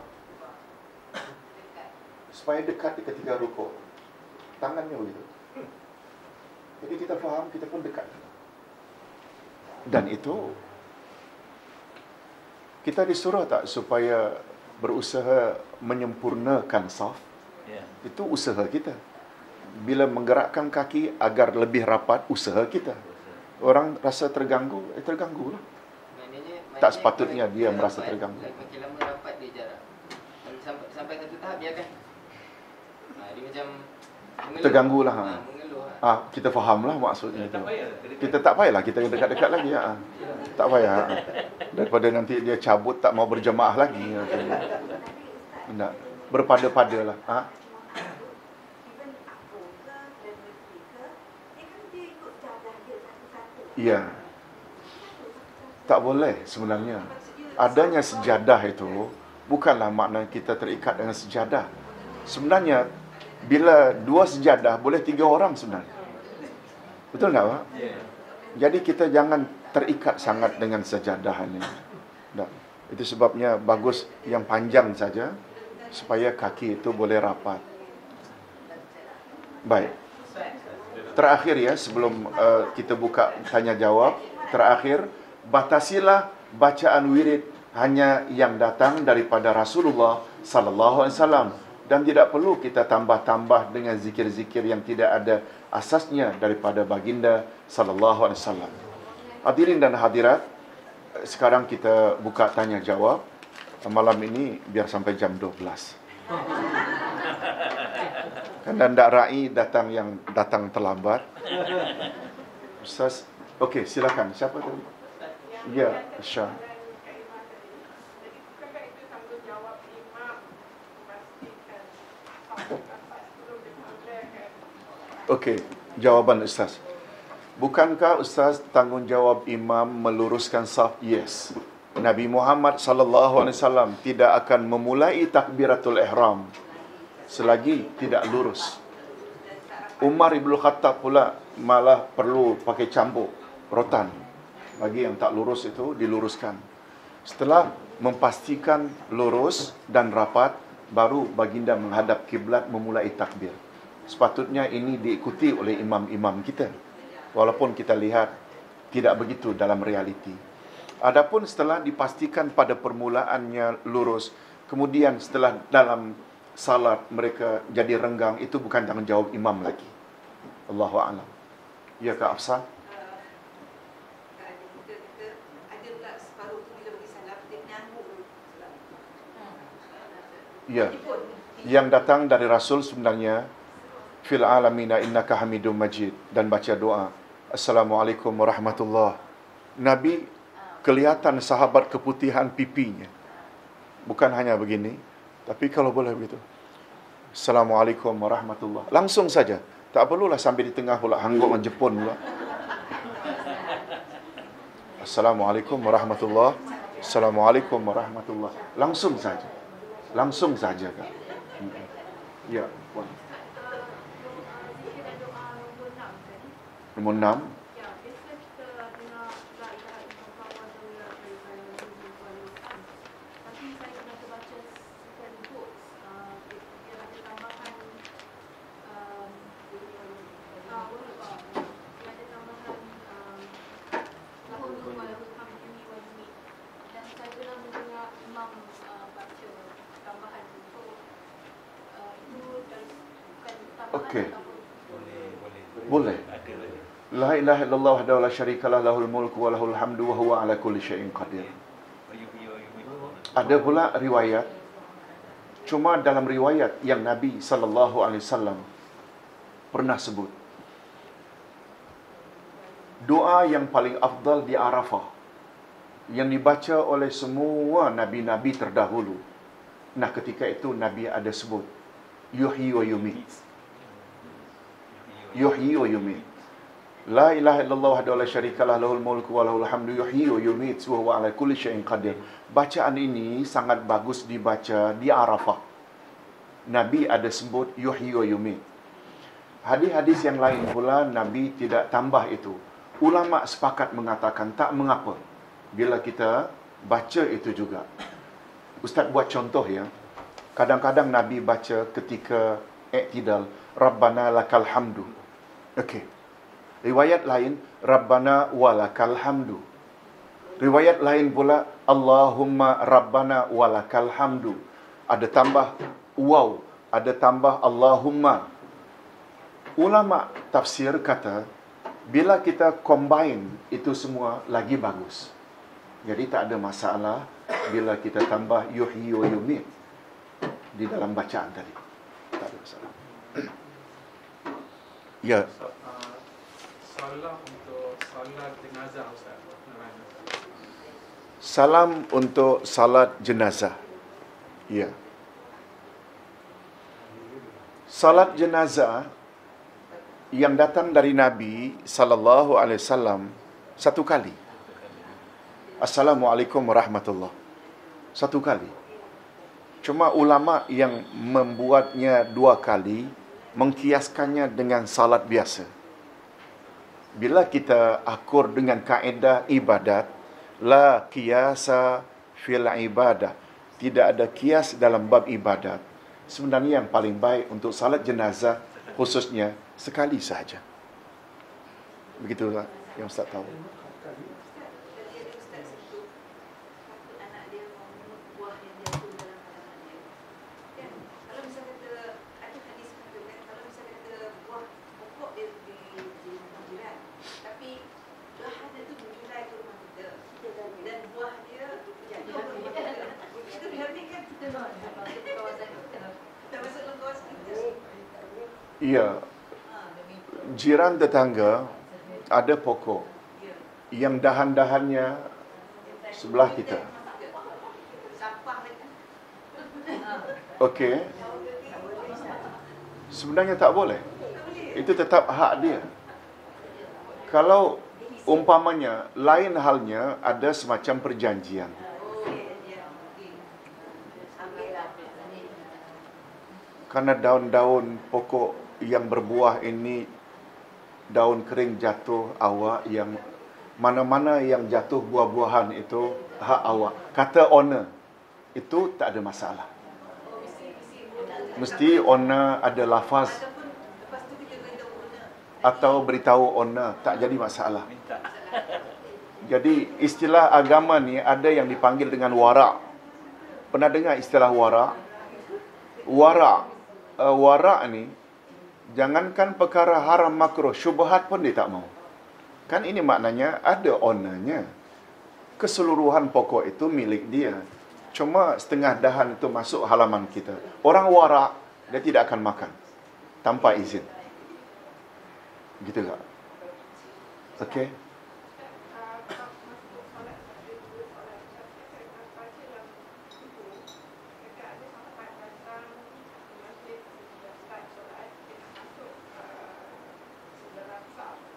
supaya dekat ketika rukuk. Tangannya begitu. Jadi kita faham, kita pun dekat. Dan itu, kita disuruh tak supaya berusaha menyempurnakan saf? Ya. Itu usaha kita. Bila menggerakkan kaki agar lebih rapat, usaha kita. Orang rasa terganggu, terganggulah. Tak sepatutnya dia merasa terganggu. Makin lama rapat dia jarak. Sampai satu tahap biarkan. Dia macam mengeluh. Terganggulah. Mengeluh. Kita fahamlah maksudnya itu. Tak payah. Kita tak payahlah kita dekat-dekat lagi. Tak payah. Daripada nanti dia cabut tak mau berjemaah lagi. Tak. Berpada-padalah. Ya. Tak boleh sebenarnya. Adanya sejadah itu bukanlah makna kita terikat dengan sejadah. Sebenarnya bila 2 sejadah boleh 3 orang sebenarnya. Betul tak, Pak? Jadi kita jangan terikat sangat dengan sejadah ini. Tak. Itu sebabnya bagus yang panjang saja supaya kaki itu boleh rapat. Baik. Terakhir ya, sebelum kita buka tanya jawab, terakhir, batasilah bacaan wirid hanya yang datang daripada Rasulullah sallallahu alaihi wasallam, dan tidak perlu kita tambah-tambah dengan zikir-zikir yang tidak ada asasnya daripada baginda sallallahu alaihi wasallam. Hadirin dan hadirat, sekarang kita buka tanya jawab. Malam ini biar sampai jam 12. Kerana ndak rai datang terlambat. Ustaz, okey, silakan. Siapa tadi? Ya, Syah. Okey, jawapan Ustaz. Bukankah Ustaz tanggungjawab imam meluruskan saf? Yes. Nabi Muhammad sallallahu alaihi wasallam tidak akan memulai takbiratul ihram selagi tidak lurus. Umar ibn Khattab pula malah perlu pakai cambuk rotan. Bagi yang tak lurus itu diluruskan. Setelah memastikan lurus dan rapat, baru baginda menghadap kiblat memulai takbir. Sepatutnya ini diikuti oleh imam-imam kita. Walaupun kita lihat tidak begitu dalam realiti. Adapun setelah dipastikan pada permulaannya lurus, kemudian setelah dalam salat mereka jadi renggang, itu bukan tanggungjawab imam lagi. Allahu a'lam. Ya Kak Afsah? Ada pula separuh tu bila bagi salam, dia nyambung. Ya. Yang datang dari Rasul sebenarnya, fil alamina innaka hamidum majid, dan baca doa Assalamualaikum warahmatullahi. Nabi kelihatan sahabat keputihan pipinya. Bukan hanya begini, tapi kalau boleh begitu. Assalamualaikum warahmatullahi. Langsung saja. Tak perlulah sambil di tengah pula hangguk orang Jepun pula. Assalamualaikum warahmatullahi. Assalamualaikum warahmatullahi. Langsung saja. Langsung saja, Kak. Ya, puan. Nombor 6. Ya, biasa kita dengar la ilaha illallah wa la ilaha illallah. Tapi saya pernah terbaca sekian quotes, dia ada tambahan dia ada tambahan lahul mulku wa lahul hamdu wa ni. Dan saya pernah mendengar imam baca tambahan itu. Itu bukan tambahan Okey. ataupun Boleh. La ilaha illallah wahdahu la syarikalah lahul mulku wa lahul hamdu wa huwa ala kulli syai'in qadir. Ada pula riwayat, cuma dalam riwayat yang Nabi SAW pernah sebut, doa yang paling afdal di Arafah, yang dibaca oleh semua nabi-nabi terdahulu. Nah, ketika itu Nabi ada sebut yuhyi wa yumit. Yuhyi wa yumit. La ilaha illallah wahdahu la syarikalah lahul mulku wa lahul hamdu yuhyi wa yumit wa huwa ala kulli syai'in qadir. Bacaan ini sangat bagus dibaca di Arafah. Nabi ada sebut yuhyi wa yumit. Hadis-hadis yang lain pula Nabi tidak tambah itu. Ulama sepakat mengatakan tak mengapa bila kita baca itu juga. Ustaz buat contoh ya. Kadang-kadang Nabi baca ketika i'tidal, Rabbana lakal hamdu. Okey. Riwayat lain, Rabbana walakal hamdu. Riwayat lain pula, Allahumma Rabbana walakal hamdu. Ada tambah waw, ada tambah Allahumma. Ulama tafsir kata, bila kita combine itu semua lagi bagus. Jadi tak ada masalah bila kita tambah yuhyi wa yumit di dalam bacaan tadi. Tak ada masalah. Ya. Salam untuk salat jenazah Ustaz. Salam untuk salat jenazah. Ya. Salat jenazah yang datang dari Nabi sallallahu alaihi wasallam satu kali. Assalamualaikum warahmatullahi. Satu kali. Cuma ulama yang membuatnya dua kali mengkiaskannya dengan salat biasa. Bila kita akur dengan kaedah ibadat, la qiyasa fil ibadah, tidak ada kias dalam bab ibadat. Sebenarnya yang paling baik untuk salat jenazah khususnya sekali sahaja. Begitu yang Ustaz tahu. Tadi ada Ustaz sebut takut anak dia mau minum buah yang jatuh dalam hadapan dia. Kan? Kalau misalnya kata, ada hadis mengatakan, kalau misalnya kata buah pokok dia di rumah jiran, tapi belahan dia tu berjurai ke rumah kita, dan buah dia jatuh ke rumah kita. Itu dihabiskan kita kawasan kita. Tak masuk dalam kawasan kita. Ya, jiran tetangga ada pokok yang dahan-dahannya sebelah kita. Sampah mereka. Okey. Sebenarnya tak boleh. Itu tetap hak dia. Kalau umpamanya lain halnya ada semacam perjanjian. Karena daun-daun pokok yang berbuah ini daun kering jatuh awak mana-mana yang jatuh buah-buahan itu hak awak. Kata owner, itu tak ada masalah. Mesti owner ada lafaz Ataupun lepas tu kita beritahu owner. atau beritahu owner, tak jadi masalah. Minta. Jadi istilah agama ni ada yang dipanggil dengan warak. Pernah dengar istilah warak? Warak ni, jangankan perkara haram makruh, syubhat pun dia tak mau. Kan ini maknanya ada ownernya. Keseluruhan pokok itu milik dia. Cuma setengah dahan itu masuk halaman kita. Orang warak, dia tidak akan makan tanpa izin. Gitu tak? Okey.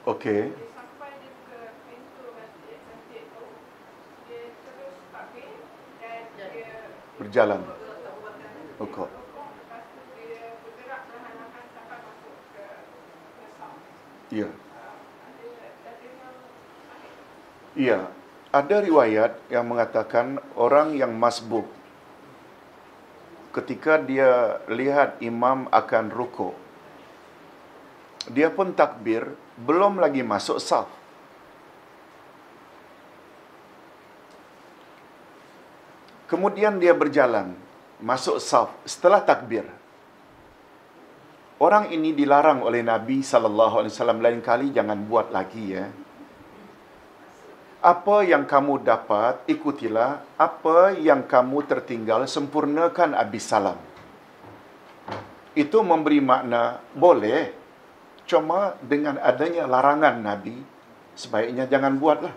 Okey. Sampai dia ke pintu masjid cantik tu, dia terus takbir dan dia Berjalan. Rukuk. lepas tu dia bergerak perlahan-lahan sampai masuk ke saf. Ya. Ada yang Ya. Ada riwayat yang mengatakan orang yang masbuk ketika dia lihat imam akan rukuk, dia pun takbir, belum lagi masuk saf. Kemudian dia berjalan, masuk saf setelah takbir. Orang ini dilarang oleh Nabi SAW, lain kali jangan buat lagi ya. Apa yang kamu dapat, ikutilah. Apa yang kamu tertinggal, sempurnakan habis salam. Itu memberi makna, boleh. Cuma dengan adanya larangan Nabi, sebaiknya jangan buatlah.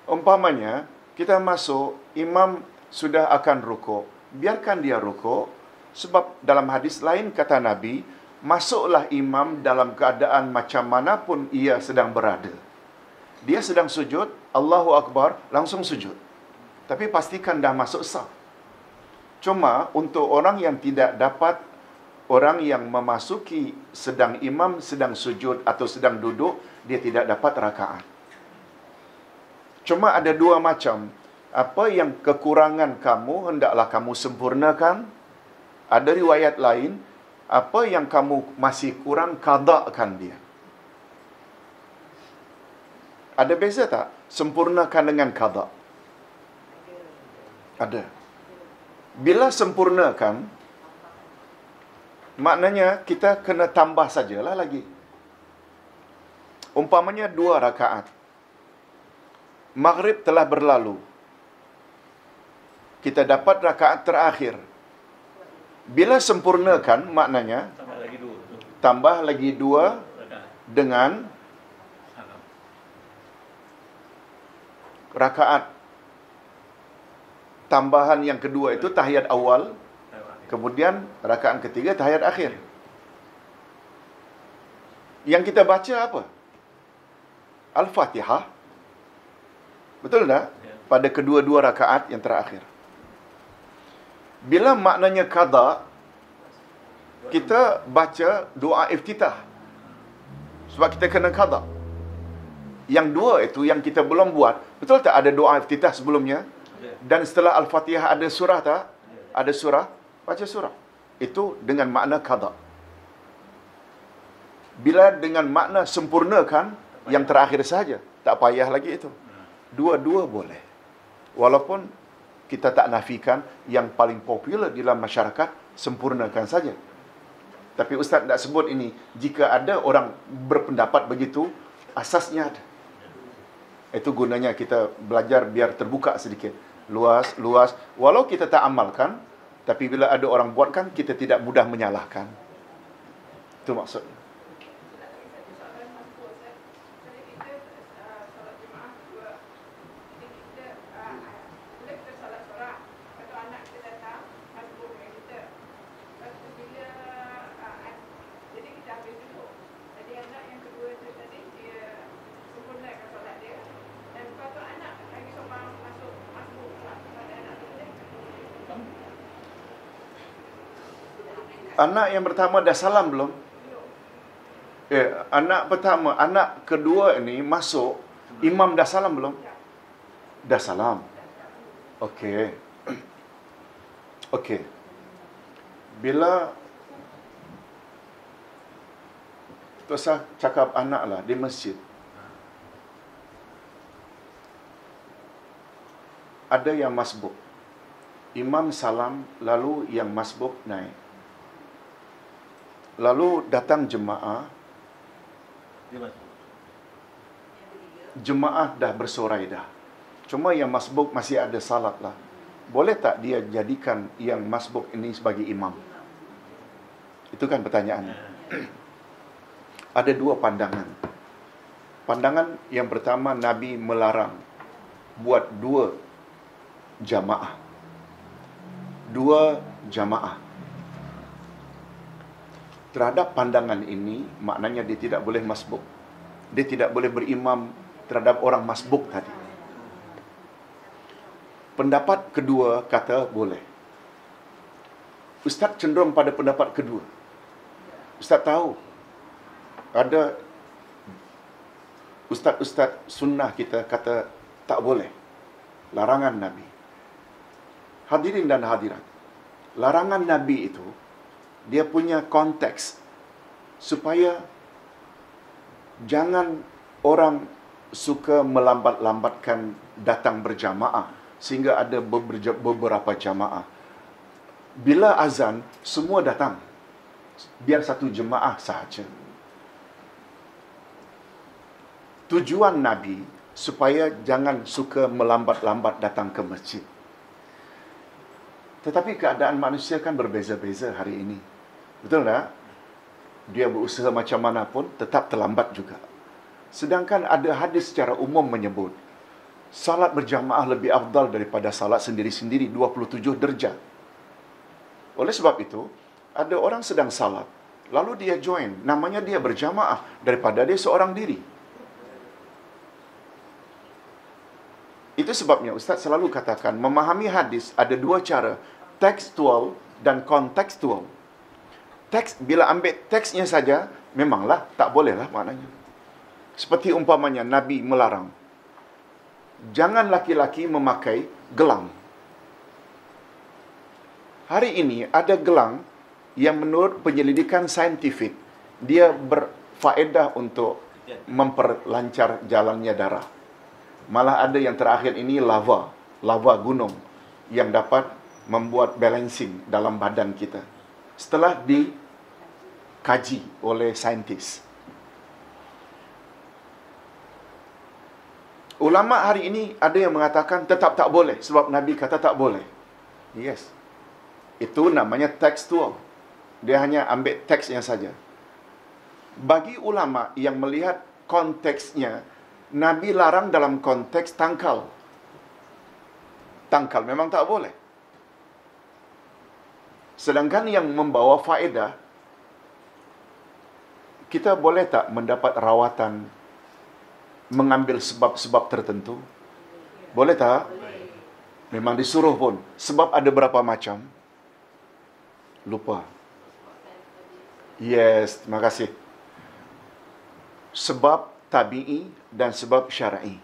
Umpamanya, kita masuk, imam sudah akan rukuk. Biarkan dia rukuk. Sebab dalam hadis lain kata Nabi, masuklah imam dalam keadaan macam mana pun ia sedang berada. Dia sedang sujud, Allahu Akbar, langsung sujud. Tapi pastikan dah masuk saf. Cuma untuk orang yang tidak dapat, orang yang memasuki sedang imam sedang sujud atau sedang duduk, dia tidak dapat rakaat. Cuma ada dua macam. Apa yang kekurangan kamu, hendaklah kamu sempurnakan. Ada riwayat lain, apa yang kamu masih kurang, qada'kan dia. Ada beza tak? Sempurnakan dengan qada'. Ada. Bila sempurnakan, maknanya kita kena tambah sajalah lagi. Umpamanya 2 rakaat. Maghrib telah berlalu. Kita dapat rakaat terakhir. Bila sempurnakan, maknanya Tambah lagi 2. tambah lagi 2 dengan Salam. rakaat tambahan yang kedua itu tahiyat awal, kemudian rakaat ketiga tahiyat akhir. Yang kita baca apa? Al-Fatihah. Betul tak? Ya. Pada kedua-dua rakaat yang terakhir. Bila maknanya qada, kita baca doa iftitah. Sebab kita kena qada. Yang dua itu yang kita belum buat. Betul tak ada doa iftitah sebelumnya? Ya. Dan setelah Al-Fatihah ada surah tak? Ya. Ada surah? Baca surah. Itu dengan makna qada. Bila dengan makna sempurnakan, yang terakhir saja. Tak payah lagi itu. Dua-dua boleh. Walaupun kita tak nafikan yang paling popular di dalam masyarakat, sempurnakan saja. Tapi Ustaz tak sebut ini. Jika ada orang berpendapat begitu, asasnya ada. Itu gunanya kita belajar biar terbuka sedikit. Luas. Walau kita tak amalkan, tapi bila ada orang buatkan, kita tidak mudah menyalahkan. Itu maksudnya. Anak yang pertama dah salam belum? Anak pertama, anak kedua ini masuk, Imam dah salam belum? Dah salam. Okey. Okey. Bila Tuan cakap anak lah di masjid, ada yang masbuk. Imam salam, lalu yang masbuk naik. Lalu datang jemaah, Dia masuk. jemaah dah bersorai dah. Cuma yang masbuk masih ada salat lah. Boleh tak dia jadikan yang masbuk ini sebagai imam? Itu kan pertanyaannya. Ada dua pandangan. Pandangan yang pertama, Nabi melarang buat dua jamaah. Dua jamaah. Terhadap pandangan ini, maknanya dia tidak boleh masbuk. Dia tidak boleh berimam terhadap orang masbuk tadi. Pendapat kedua kata boleh. Ustaz cenderung pada pendapat kedua. Ustaz tahu ada ustaz-ustaz sunnah kita kata tak boleh. Larangan Nabi. Hadirin dan hadirat, larangan Nabi itu dia punya konteks supaya jangan orang suka melambat-lambatkan datang berjamaah sehingga ada beberapa jamaah. Bila azan, semua datang. Biar satu jemaah sahaja. Tujuan Nabi supaya jangan suka melambat-lambat datang ke masjid. Tetapi keadaan manusia kan berbeza-beza hari ini. Betul tak? Dia berusaha macam mana pun tetap terlambat juga. Sedangkan ada hadis secara umum menyebut salat berjamaah lebih afdal daripada salat sendiri-sendiri 27 darjat. Oleh sebab itu, ada orang sedang salat, lalu dia join, namanya dia berjamaah daripada dia seorang diri. Itu sebabnya Ustaz selalu katakan, memahami hadis ada dua cara, tekstual dan kontekstual. Teks, bila ambil teksnya saja, memanglah tak bolehlah maknanya. Seperti umpamanya Nabi melarang, jangan laki-laki memakai gelang. Hari ini ada gelang yang menurut penyelidikan saintifik, dia berfaedah untuk memperlancar jalannya darah. Malah ada yang terakhir ini lava gunung yang dapat membuat balancing dalam badan kita. Setelah dikaji oleh saintis. Ulama hari ini ada yang mengatakan tetap tak boleh sebab Nabi kata tak boleh. Yes. Itu namanya tekstual. Dia hanya ambil teksnya saja. Bagi ulama yang melihat konteksnya, Nabi larang dalam konteks tangkal. Tangkal memang tak boleh. Sedangkan yang membawa faedah, kita boleh tak mendapat rawatan mengambil sebab-sebab tertentu? Boleh tak? Memang disuruh pun. Sebab ada berapa macam? Lupa. Yes, terima kasih. Sebab tabi'i dan sebab syar'i.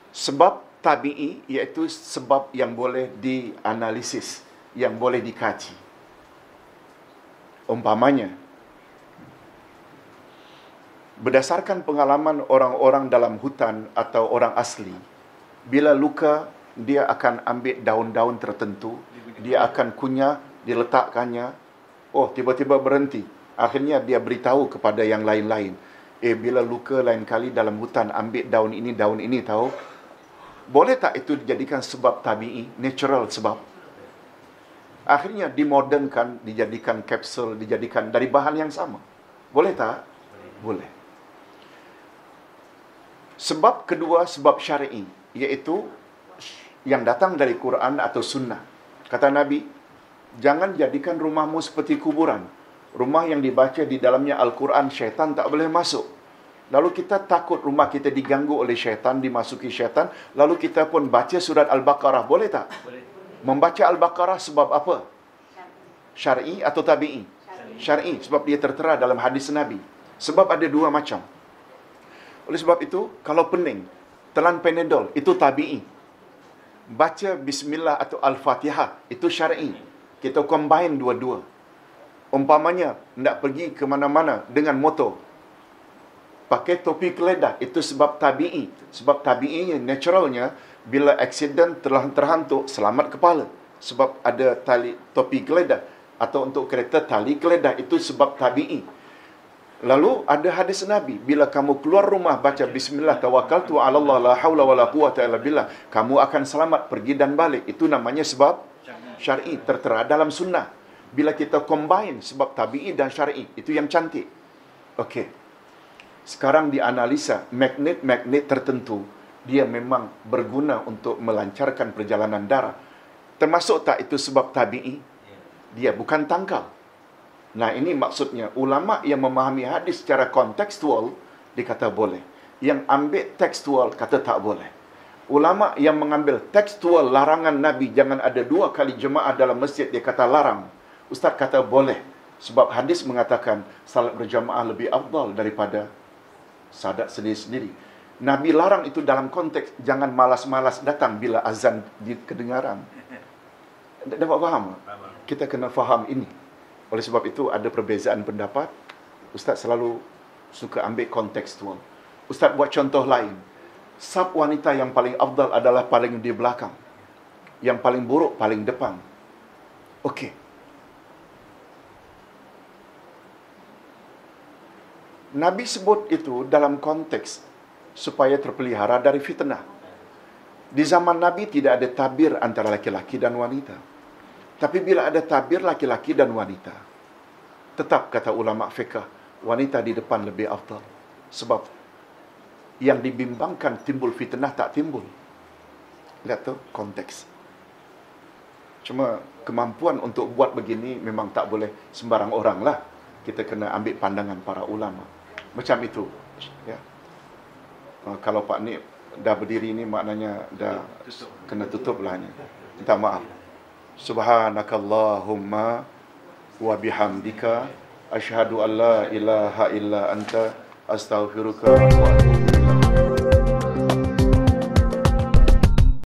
Sebab tabi'i iaitu sebab yang boleh dianalisis, yang boleh dikaji. Umpamanya, berdasarkan pengalaman orang-orang dalam hutan atau orang asli, bila luka, dia akan ambil daun-daun tertentu, dia akan kunyah, diletakkannya, oh tiba-tiba berhenti. Akhirnya dia beritahu kepada yang lain-lain, bila luka lain kali dalam hutan, ambil daun ini tahu. Boleh tak itu dijadikan sebab tabi'i, natural sebab? Akhirnya dimodernkan, dijadikan kapsul, dijadikan dari bahan yang sama. Boleh tak? Boleh. Sebab kedua, sebab syar'i, iaitu yang datang dari Quran atau sunnah. Kata Nabi, jangan jadikan rumahmu seperti kuburan. Rumah yang dibaca di dalamnya Al-Quran, syaitan tak boleh masuk. Lalu kita takut rumah kita diganggu oleh syaitan, dimasuki syaitan. Lalu kita pun baca surat Al-Baqarah. Boleh tak? Boleh. Membaca Al-Baqarah sebab apa? Syar'i atau tabi'i? Syar'i. Sebab dia tertera dalam hadis Nabi. Sebab ada dua macam. Oleh sebab itu, kalau pening, telan Panadol, itu tabi'i. Baca Bismillah atau Al-Fatihah, itu syar'i. Kita combine dua-dua. Umpamanya, nak pergi ke mana-mana dengan motor, pakai topi keledah, itu sebab tabi'i. Sebab tabi'inya, naturalnya, bila aksiden terhantuk, selamat kepala. Sebab ada tali topi keledah. Atau untuk kereta, tali keledah. Itu sebab tabi'i. Lalu ada hadis Nabi, bila kamu keluar rumah baca Bismillah tawakkaltu 'ala Allah la haula wala quwwata illa billah, kamu akan selamat pergi dan balik. Itu namanya sebab syar'i, tertera dalam sunnah. Bila kita combine sebab tabi'i dan syar'i, itu yang cantik. Okey. Sekarang dianalisa magnet-magnet tertentu, dia memang berguna untuk melancarkan perjalanan darah. Termasuk tak itu sebab tabi'i? Dia bukan tangkal. Nah, ini maksudnya ulama yang memahami hadis secara kontekstual dia kata boleh. Yang ambil tekstual kata tak boleh. Ulama yang mengambil tekstual larangan Nabi jangan ada 2 kali jemaah dalam masjid, dia kata larang. Ustaz kata boleh. Sebab hadis mengatakan salat berjamaah lebih afdal daripada salat sendiri-sendiri. Nabi larang itu dalam konteks jangan malas-malas datang bila azan kedengaran. Dapat faham? Kita kena faham ini. Oleh sebab itu ada perbezaan pendapat. Ustaz selalu suka ambil kontekstual. Ustaz buat contoh lain. Saf wanita yang paling afdal adalah paling di belakang. Yang paling buruk paling depan. Okey. Nabi sebut itu dalam konteks supaya terpelihara dari fitnah. Di zaman Nabi tidak ada tabir antara laki-laki dan wanita. Tapi bila ada tabir laki-laki dan wanita, tetap kata ulama fiqh, wanita di depan lebih afdal. Sebab yang dibimbangkan timbul fitnah tak timbul. Lihat tu konteks. Cuma kemampuan untuk buat begini memang tak boleh sembarang orang lah. Kita kena ambil pandangan para ulama. Macam itu. Ya. Kalau Pak Nik dah berdiri ni maknanya dah kena tutup lah. Minta maaf. Subhanakallahumma wa bihamdika asyhadu an la ilaha illa anta astaghfiruka wa atubu